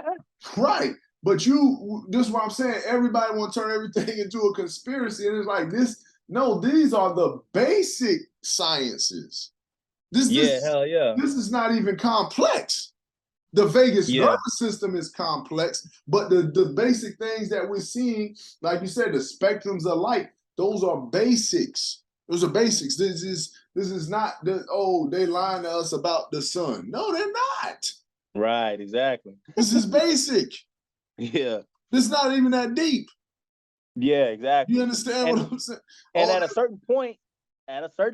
right. But this is what I'm saying. Everybody want to turn everything into a conspiracy. And it's like this. No, these are the basic sciences. Hell yeah. This is not even complex. The vagus nervous system is complex, but the basic things that we're seeing, like you said, the spectrums of light, those are basics. Those are basics. This is not they lying to us about the sun. No, they're not. Right, exactly. This is basic. Yeah. This is not even that deep. Yeah, exactly. You understand what I'm saying? And at a certain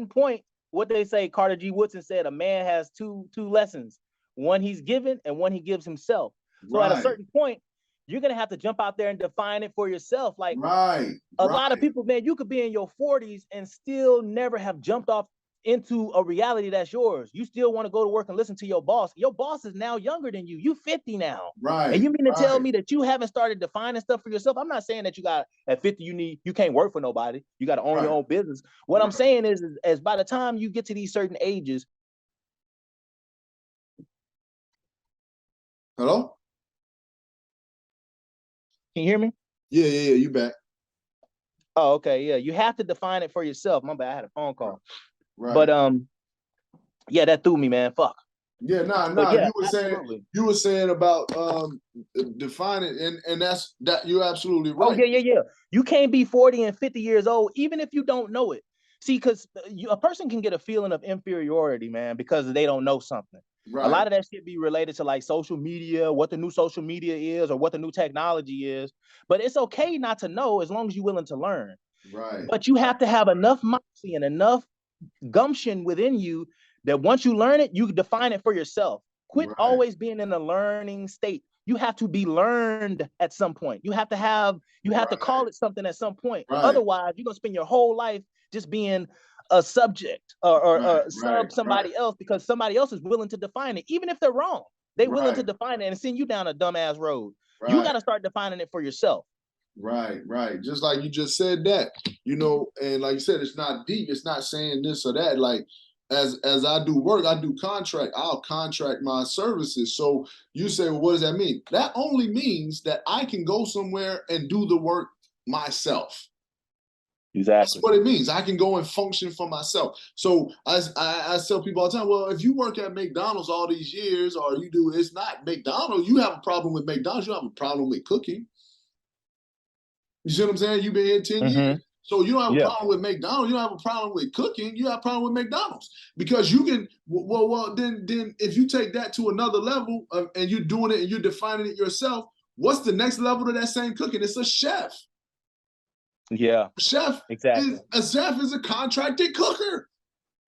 point, what they say, Carter G. Woodson said, a man has two lessons. One he's given and one he gives himself. So at a certain point, you're going to have to jump out there and define it for yourself. Like a lot of people, man, you could be in your 40s and still never have jumped off into a reality that's yours. You still want to go to work and listen to your boss. Your boss is now younger than you. You 50 now. Right. And you mean to tell me that you haven't started defining stuff for yourself? I'm not saying that you got at 50, you can't work for nobody. You got to own your own business. What I'm saying is by the time you get to these certain ages. Hello? Can you hear me? Yeah, you back. Oh, okay. Yeah. You have to define it for yourself. My bad. I had a phone call. Right. But yeah, that threw me, man. Fuck. Yeah, Yeah, you were saying about defining, and that's you're absolutely right. Oh, yeah. You can't be 40 and 50 years old, even if you don't know it. See, because a person can get a feeling of inferiority, man, because they don't know something. Right. A lot of that shit be related to like social media, what the new social media is, or what the new technology is. But it's okay not to know as long as you're willing to learn. Right. But you have to have enough moxie and enough gumption within you that once you learn it, you define it for yourself. Quit always being in a learning state. You have to be learned at some point. You have to call it something at some point. Otherwise, you're gonna spend your whole life just being a subject or somebody else, because somebody else is willing to define it, even if they're wrong. They're willing to define it and send you down a dumbass road. You got to start defining it for yourself. Right. Just like you just said that, and like you said, it's not deep. It's not saying this or that. Like as I do work, I do contract. I'll contract my services. So you say, well, what does that mean? That only means that I can go somewhere and do the work myself. Exactly. That's what it means. I can go and function for myself. So I tell people all the time, well, if you work at McDonald's all these years, or it's not McDonald's, you have a problem with McDonald's, you have a problem with cooking. You see what I'm saying? You've been here 10 years. So you don't have a Yeah. problem with McDonald's. You don't have a problem with cooking. You have a problem with McDonald's because you can. Well, then if you take that to another level and you're doing it and you're defining it yourself, what's the next level to that same cooking? It's a chef. Yeah. Exactly. A chef is a contracted cooker.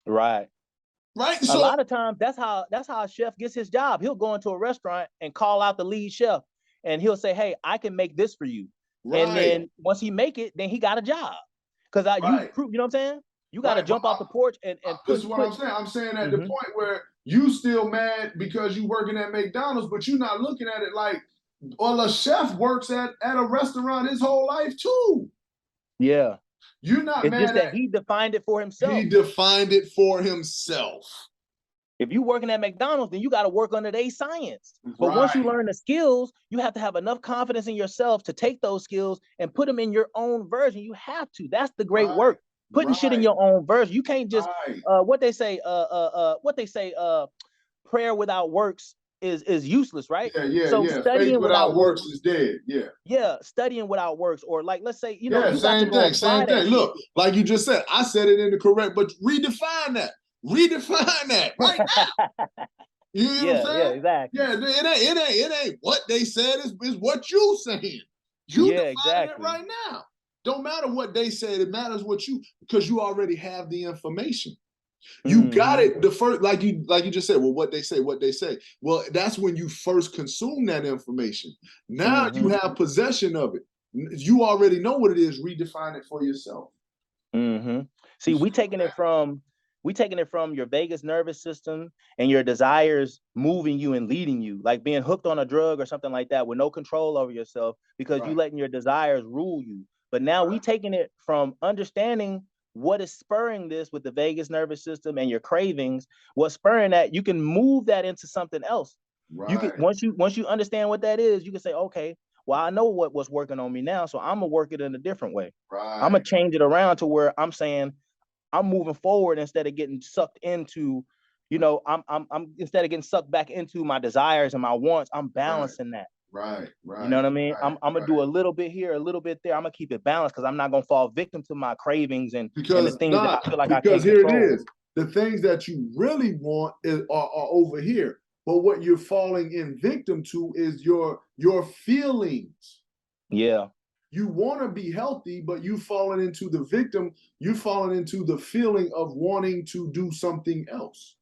Right. Right. A So lot of times that's how a chef gets his job. He'll go into a restaurant and call out the lead chef and he'll say, "Hey, I can make this for you." And right. then once he make it, then he got a job. Because Right. you know what I'm saying? You got to Right. jump off the porch and this is what I'm saying. I'm saying at the Mhm. point where you still mad because you working at McDonald's, but you're not looking at it like, well, a chef works at a restaurant his whole life too. Yeah. You're not It's mad just that at he defined it for himself. he defined it for himself. If you working at McDonald's, then you got to work under their science. But Right. once you learn the skills, you have to have enough confidence in yourself to take those skills and put them in your own version. You have to. That's the great Right. work. Putting Right. shit in your own version. You can't just Right. what they say, prayer without works is useless, right? Yeah. So Faith studying without without works works, is dead. Yeah. yeah, studying without works, or like let's say, you Yeah, got to same go thing, apply same that thing. shit. Look, like you just said, I said it in the correct, but redefine that. Redefine that right now. You know what I'm saying? Yeah, exactly. Yeah, it ain't what they said, is what you saying. You Yeah, defining it exactly. right now. Don't matter what they said, it matters what you, because you already have the information. You got it the first, like you just said, well, what they say. Well, that's when you first consume that information. Now you have possession of it. You already know what it is. Redefine it for yourself. See, we taking it from your vagus nervous system and your desires moving you and leading you, like being hooked on a drug or something like that with no control over yourself because you letting your desires rule you. But now we taking it from understanding what is spurring this with the vagus nervous system and your cravings, what's spurring that, you can move that into something else. You can, once you understand what that is, you can say, okay, well, I know what's working on me now, so I'm gonna work it in a different way. I'm gonna change it around to where I'm saying I'm moving forward instead of getting sucked into, I'm instead of getting sucked back into my desires and my wants, I'm balancing that. Right. You know what I mean? I'm gonna do a little bit here, a little bit there. I'm gonna keep it balanced because I'm not gonna fall victim to my cravings and the things that I feel like I can't here control. it is. The things that you really want are over here. But what you're falling in victim to is your feelings. Yeah. You want to be healthy, but you falling into the victim. You falling into the feeling of wanting to do something else.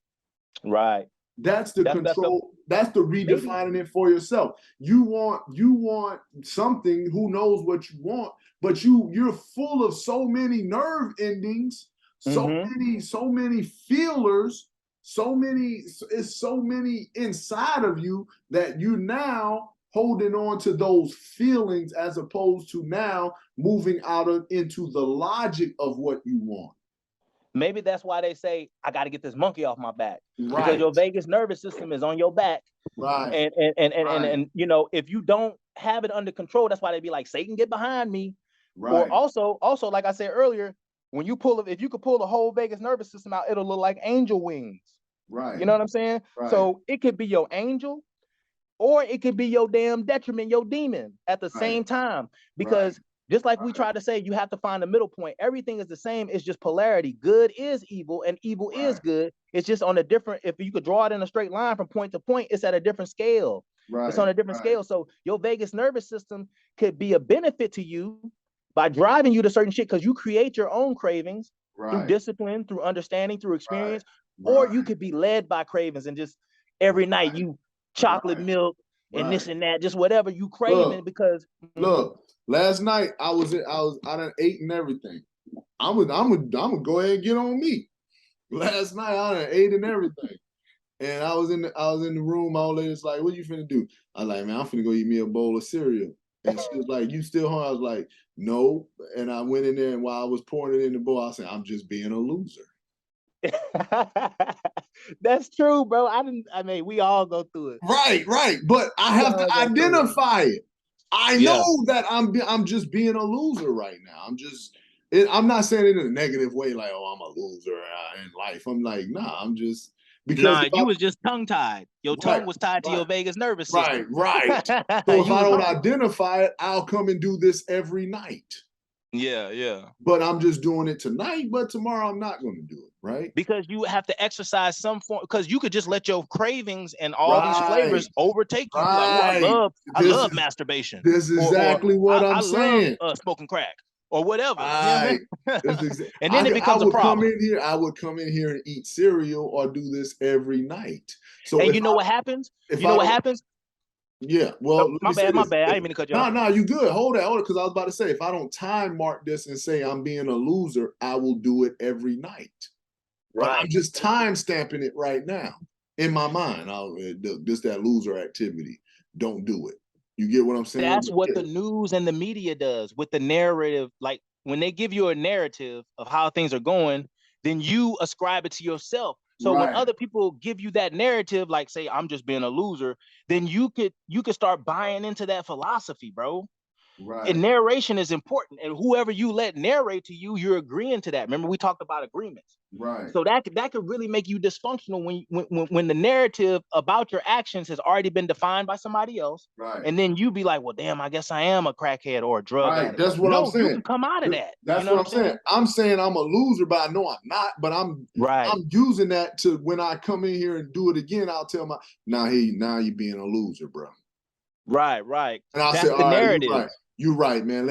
Right. That's the control. That's the redefining it for yourself. You want something. Who knows what you want? But you're full of so many nerve endings, so many feelers, so many inside of you that you now holding on to those feelings as opposed to now moving into the logic of what you want. Maybe that's why they say, I got to get this monkey off my back. Right. Because your vagus nervous system is on your back. Right. And if you don't have it under control, that's why they be like, Satan, get behind me. Right. Or also, like I said earlier, when you if you could pull the whole vagus nervous system out, it'll look like angel wings. Right. You know what I'm saying? Right. So it could be your angel, or it could be your damn detriment, your demon at the same time. Because just like we try to say, you have to find a middle point. Everything is the same. It's just polarity. Good is evil and evil is good. It's just on a different, if you could draw it in a straight line from point to point, it's at a different scale. It's on a different scale. So your vagus nervous system could be a benefit to you by driving you to certain shit because you create your own cravings through discipline, through understanding, through experience, or you could be led by cravings and just every night you chocolate milk and this and that, just whatever you craving. Because look, last night I done ate and everything. I'm gonna go ahead and get on me. Last night I done ate and everything. And I was in the room, my old lady's like, what you finna do? I was like, man, I'm finna go eat me a bowl of cereal. And she was like, you still hungry? I was like, no. And I went in there, and while I was pouring it in the bowl, I said, I'm just being a loser. That's true, bro. I mean, we all go through it. Right. But I have to identify it. I know that I'm just being a loser right now. I'm not saying it in a negative way, like, oh, I'm a loser in life. I'm like, nah, I'm just because you was just tongue tied. Your tongue was tied to your vagus nervous system. Right. So if I don't identify it, I'll come and do this every night. Yeah, yeah. But I'm just doing it tonight, but tomorrow I'm not going to do it, right? Because you have to exercise some form, because you could just let your cravings and all these Right, flavors overtake you. Be like, oh, right. I love masturbation, This is or exactly what I'm I love saying. smoking crack, or whatever. You know Right. what I mean? And then it I becomes a would come problem. in here. I would come in here and eat cereal or do this every night. So And you know what happens? if You know I what don't, happens? yeah. Well, let My me say bad, my this. bad. I If didn't mean to cut you off. no, you good. Hold that, because I was about to say, if I don't time mark this and say I'm being a loser, I will do it every night. But I'm Right. just time stamping it right now in my mind. Just that loser activity. Don't do it. You get what I'm saying? That's what the news and the media does with the narrative. Like when they give you a narrative of how things are going, then you ascribe it to yourself. So when Right. other people give you that narrative, like say I'm just being a loser, then you could start buying into that philosophy, bro. Right. And narration is important. And whoever you let narrate to you, you're agreeing to that. Remember, we talked about agreements. Right. So that could really make you dysfunctional when the narrative about your actions has already been defined by somebody else. Right. And then you be like, well, damn, I guess I am a crackhead or a drug Right. addict. That's what I'm No, you can saying. come out of that. You That's know what what I'm I'm saying. saying? I'm saying I'm a loser, but I know I'm not. But I'm Right. using that to, when I come in here and do it again, I'll tell my, now you being a loser, bro. Right, right. And I'll say, That's the all right, you're narrative. right. You're right, man.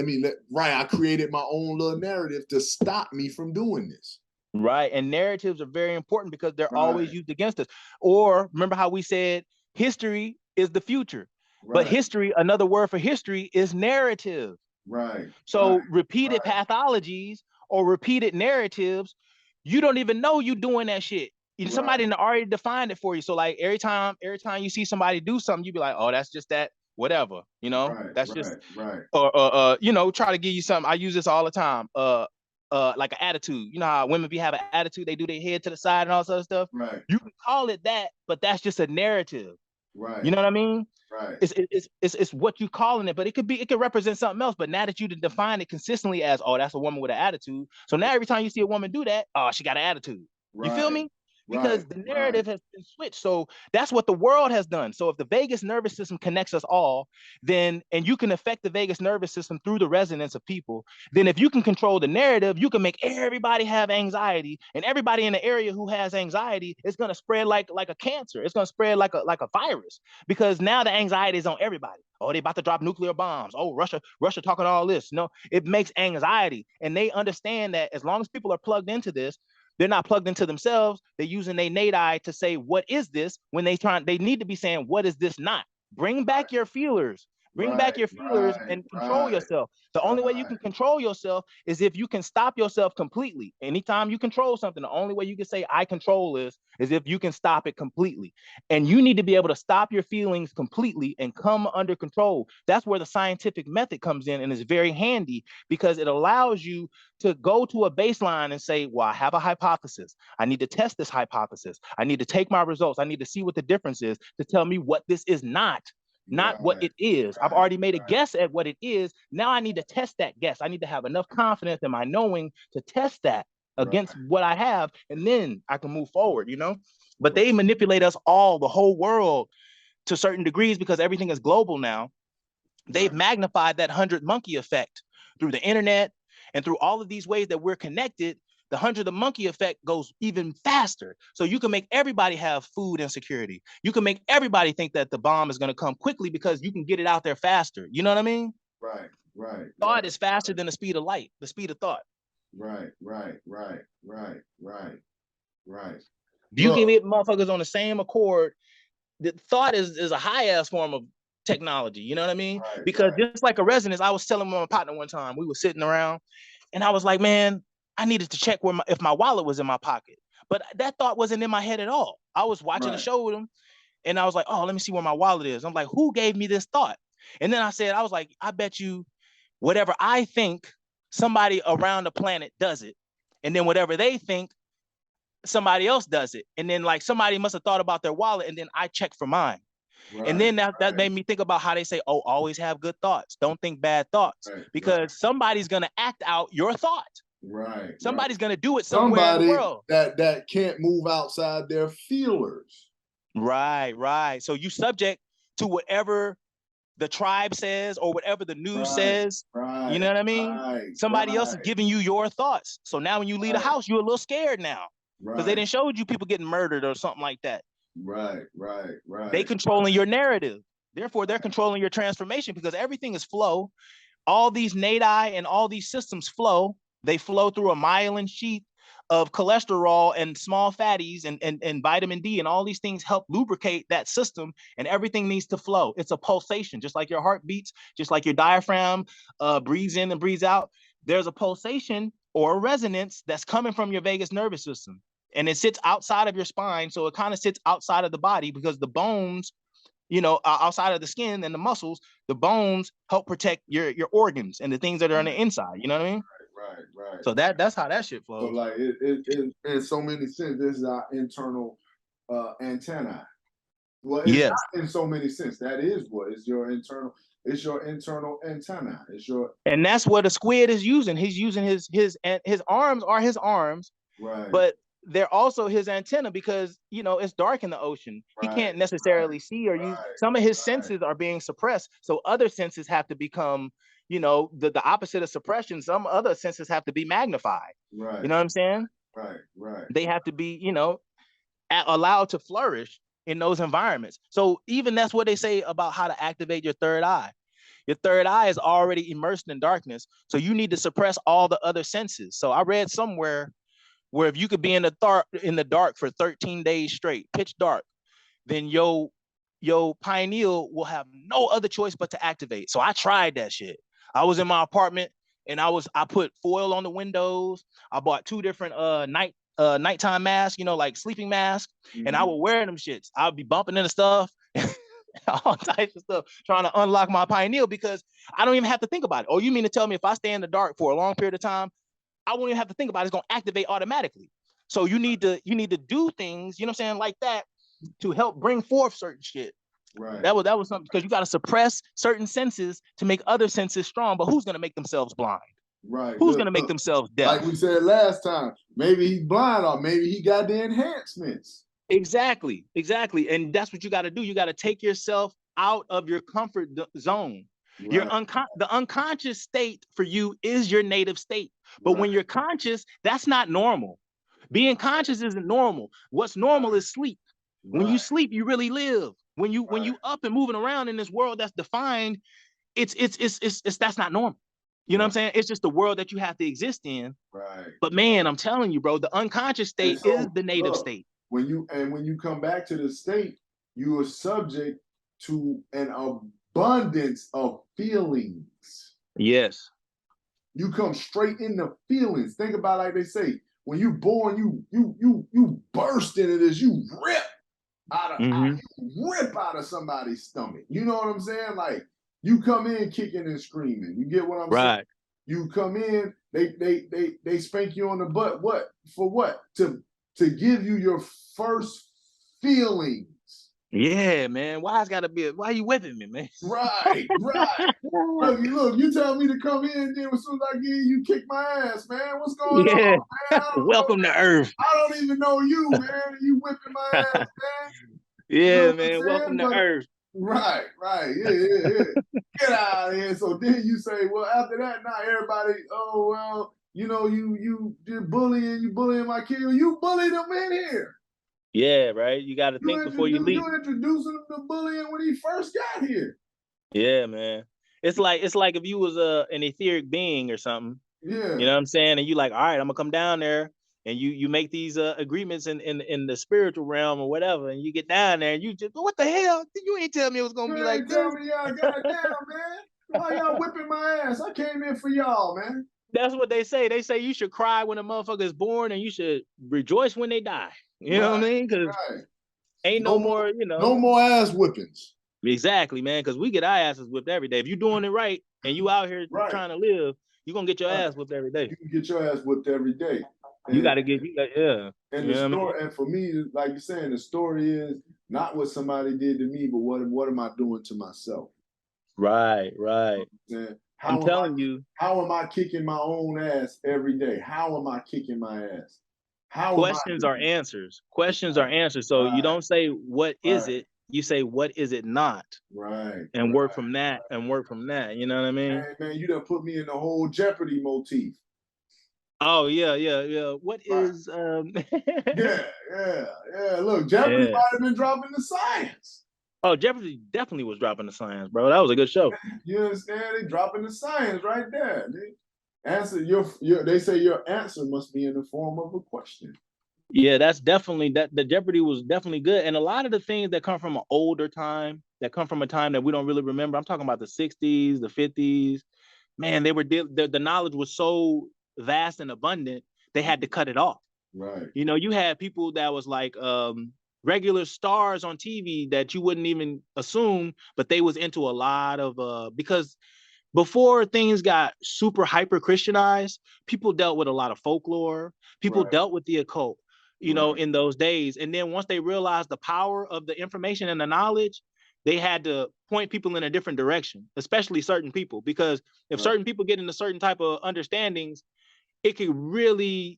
Right. I created my own little narrative to stop me from doing this. Right. And narratives are very important because they're always Right. used against us. Or remember how we said history is the future, but Right. history, another word for history is narrative. Right. So repeated pathologies or repeated narratives, you don't even know you doing that shit. Somebody already defined it for you. So like every time you see somebody do something, you be like, oh, that's just that, whatever. That's just try to give you something. I use this all the time. Like an attitude. You know how women be having attitude, they do their head to the side and all this other stuff. Right. You can call it that, but that's just a narrative. Right. You know what I mean? Right. It's what you calling it, but it could represent something else. But now that you define it consistently as, oh, that's a woman with an attitude. So now every time you see a woman do that, oh, she got an attitude. You feel me? Because the narrative has been switched. So that's what the world has done. So if the vagus nervous system connects us all, then, and you can affect the vagus nervous system through the resonance of people, then if you can control the narrative, you can make everybody have anxiety, and everybody in the area who has anxiety is going to spread like a cancer. It's going to spread like a virus, because now the anxiety is on everybody. Oh, they about to drop nuclear bombs. Oh, Russia talking all this. No, it makes anxiety. And they understand that as long as people are plugged into this, they're not plugged into themselves. They're using their innate eye to say, what is this? When they need to be saying, what is this not? Bring back your feelers. Bring back your feelers and control yourself. The only way you can control yourself is if you can stop yourself completely. Anytime you control something, the only way you can say I control is if you can stop it completely. And you need to be able to stop your feelings completely and come under control. That's where the scientific method comes in and is very handy, because it allows you to go to a baseline and say, well, I have a hypothesis. I need to test this hypothesis. I need to take my results. I need to see what the difference is to tell me what this is not what it is. I've already made a guess at what it is. Now I need to test that guess. I need to have enough confidence in my knowing to test that against what I have, and then I can move forward, But they manipulate us all, the whole world, to certain degrees, because everything is global now. They've magnified that 100 monkey effect through the internet and through all of these ways that we're connected. The 100 monkey effect goes even faster. So you can make everybody have food insecurity. You can make everybody think that the bomb is going to come quickly because you can get it out there faster. You know what I mean? Thought is faster than the speed of light, the speed of thought. Right. You can get motherfuckers on the same accord. The thought is a high ass form of technology. You know what I mean? Because just like a resonance, I was telling my partner one time, we were sitting around, and I was like, man, I needed to check if my wallet was in my pocket. But that thought wasn't in my head at all. I was watching the show with him, and I was like, oh, let me see where my wallet is. I'm like, who gave me this thought? And then I was like, I bet you whatever I think, somebody around the planet does it. And then whatever they think, somebody else does it. And then like somebody must have thought about their wallet, and then I check for mine. And then that made me think about how they say, oh, always have good thoughts. Don't think bad thoughts, because somebody's going to act out your thought. Somebody's going to do it somewhere in the world. That can't move outside their feelers. Right. So you subject to whatever the tribe says or whatever the news Right, says. right, You know what I mean? right, Somebody else is right, giving you your thoughts. So now when you leave the right, house, you're a little scared now because they right, didn't show you people getting murdered or something like that. right, right, They right, controlling your narrative. Therefore, they're controlling your transformation because everything is flow. All these nadi and all these systems flow. They flow through a myelin sheath of cholesterol and small fatties and vitamin D, and all these things help lubricate that system, and everything needs to flow. It's a pulsation, just like your heart beats, just like your diaphragm breathes in and breathes out. There's a pulsation or a resonance that's coming from your vagus nervous system, and it sits outside of your spine, so it kind of sits outside of the body because the bones, outside of the skin and the muscles, the bones help protect your organs and the things that are on the inside. You know what I mean? right, right. So that's how that shit So flows. like it in so many sense, this is our internal antenna. Well, it's Yes. not in so many sense. That is what it's your internal. It's your internal antenna. It's your And that's what a squid is using. He's using his arms are his arms, right, but they're also his antenna because it's dark in the ocean. He right, can't necessarily see or use. right, Some of his right, senses are being suppressed, so other senses have to become, the opposite of suppression. Some other senses have to be magnified. You right, know what I'm saying? right, right, They have to be, allowed to flourish in those environments. So even that's what they say about how to activate your third eye. Your third eye is already immersed in darkness, so you need to suppress all the other senses. So I read somewhere where if you could be in the dark for 13 days straight, pitch dark, then your pineal will have no other choice but to activate. So I tried that shit. I was in my apartment and I put foil on the windows. I bought 2 different nighttime masks, like sleeping masks, and I would wear them shits. I'd be bumping into stuff, all types of stuff, trying to unlock my pineal because I don't even have to think about it. Oh, you mean to tell me if I stay in the dark for a long period of time, I won't even have to think about it. It's going to activate automatically. So you need to do things, you know what I'm saying, like that to help bring forth certain shit. right. That was something because you got to suppress certain senses to make other senses strong. But who's going to make themselves blind? Right. Who's Look, going to make themselves like deaf? we said last time, maybe he's blind or maybe he got the enhancements. Exactly. And that's what you got to do. You got to take yourself out of your comfort zone. Right, The unconscious state for you is your native state. But right, when you're conscious, that's not normal. Being conscious isn't normal. What's normal is sleep. When you right, sleep, you really live. When right, you up and moving around in this world that's defined, it's that's not normal. You know what I'm right, saying? It's just the world that you have to exist in. right. But man, I'm telling you, bro, the unconscious And state is so the native look, state. when you come back to the state, you are subject to an abundance of feelings. Yes. You come straight into feelings. Think about it like they say, when you born, you burst into this, you rip Mm-hmm. you rip out of somebody's stomach. You know what I'm saying? Like you come in kicking and screaming. You get what I'm saying? Right. You come in, they spank you on the butt. What? For what? To give you your first feelings. Yeah, man. Why are you whipping me, man? Right, right. Look, you tell me to come in, then as soon as I get in, you kick my ass, man. What's going Yeah. on, man? I don't know. Welcome to Earth. I don't even know you, man. You whipping my ass, man. You know Yeah, what I'm man. saying? Welcome to But Earth. right, right, yeah. Get out of here. So then you say, well, after that, now everybody, oh well, you're bullying my kid. You bullied him in here. Yeah, right. You got to think before you leap. You introducing him to bullying when he first got here. Yeah, man. It's like if you was an etheric being or something, you Yeah. know what I'm saying? And you like, all right, I'm gonna come down there and you make these agreements in the spiritual realm or whatever, and you get down there and you just what the hell? You ain't tell me it was gonna be You like ain't tell this. me y'all goddamn, man. Why y'all whipping my ass? I came in for y'all, man. That's what they say. They say you should cry when a motherfucker is born and you should rejoice when they die. You know what I Right, mean? Because right. ain't no more, No more ass whippings. Exactly, man. Because we get our asses whipped every day. If you're doing it right and you out here Right. trying to live, you're gonna get your Right. ass whipped every day. You can get your ass whipped every day. You And got to get, yeah. and You the know what I mean? story, and for me, like you're saying, the story is not what somebody did to me, but what am I doing to myself? Right, right. And I'm telling you, how am I kicking my own ass every day? How am I kicking my ass? How am I questions are doing answers. Questions are right, answers. So you right, don't say, what is right, it? You say, what is it not? Right. And work from that and work from that. You know what I mean? Man, you done put me in the whole Jeopardy motif. Oh yeah. What Right. is Yeah. Look, Jeopardy yeah. might have been dropping the science. Oh, Jeopardy definitely was dropping the science, bro. That was a good show. You understand? They dropping the science right there. Answer your they say your answer must be in the form of a question. Yeah, that's definitely that. The Jeopardy was definitely good, and a lot of the things that come from an older time, that come from a time that we don't really remember. I'm talking about the '60s, the '50s. Man, they were the knowledge was so vast and abundant. They had to cut it off. Right. You know, you had people that was like regular stars on TV that you wouldn't even assume, but they was into a lot of because before things got super hyper Christianized, people dealt with a lot of folklore. People dealt with the occult, you know, in those days. And then once they realized the power of the information and the knowledge, they had to point people in a different direction, especially certain people, because if certain people get into certain type of understandings, it could really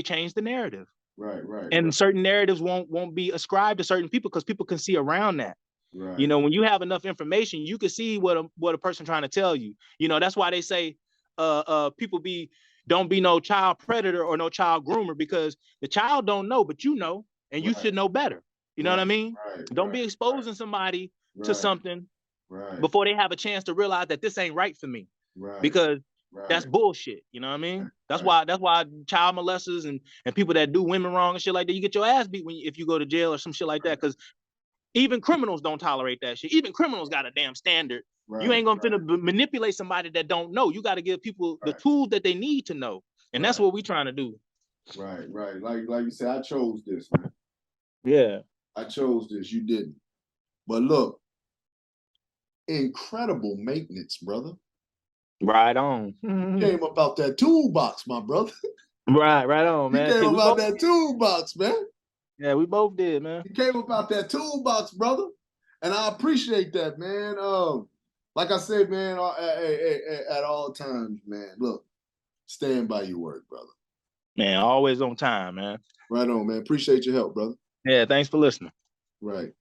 change the narrative. Right. And certain narratives won't be ascribed to certain people because people can see around that. Right. You know, when you have enough information, you can see what a person trying to tell you. You know, that's why they say people don't be no child predator or no child groomer, because the child don't know, but you know, and you should know better. You know what I mean? Don't be exposing somebody to something before they have a chance to realize that this ain't right for me. Because that's bullshit. You know what I mean? That's why child molesters and people that do women wrong and shit like that, you get your ass beat if you go to jail or some shit like that. Because even criminals don't tolerate that shit. Even criminals got a damn standard. You ain't gonna manipulate somebody that don't know. You got to give people the tools that they need to know, and that's what we trying to do. Right. Like you said, I chose this, man. Yeah, I chose this. You didn't. But look, incredible maintenance, brother. Right on. You came up out that toolbox, my brother. Right on, man. You came up out that toolbox, man. Yeah, we both did, man. You came up out that toolbox, brother, and I appreciate that, man. Like I said, man, at all times, man. Look, stand by your word, brother. Man, always on time, man. Right on, man. Appreciate your help, brother. Yeah, thanks for listening. Right.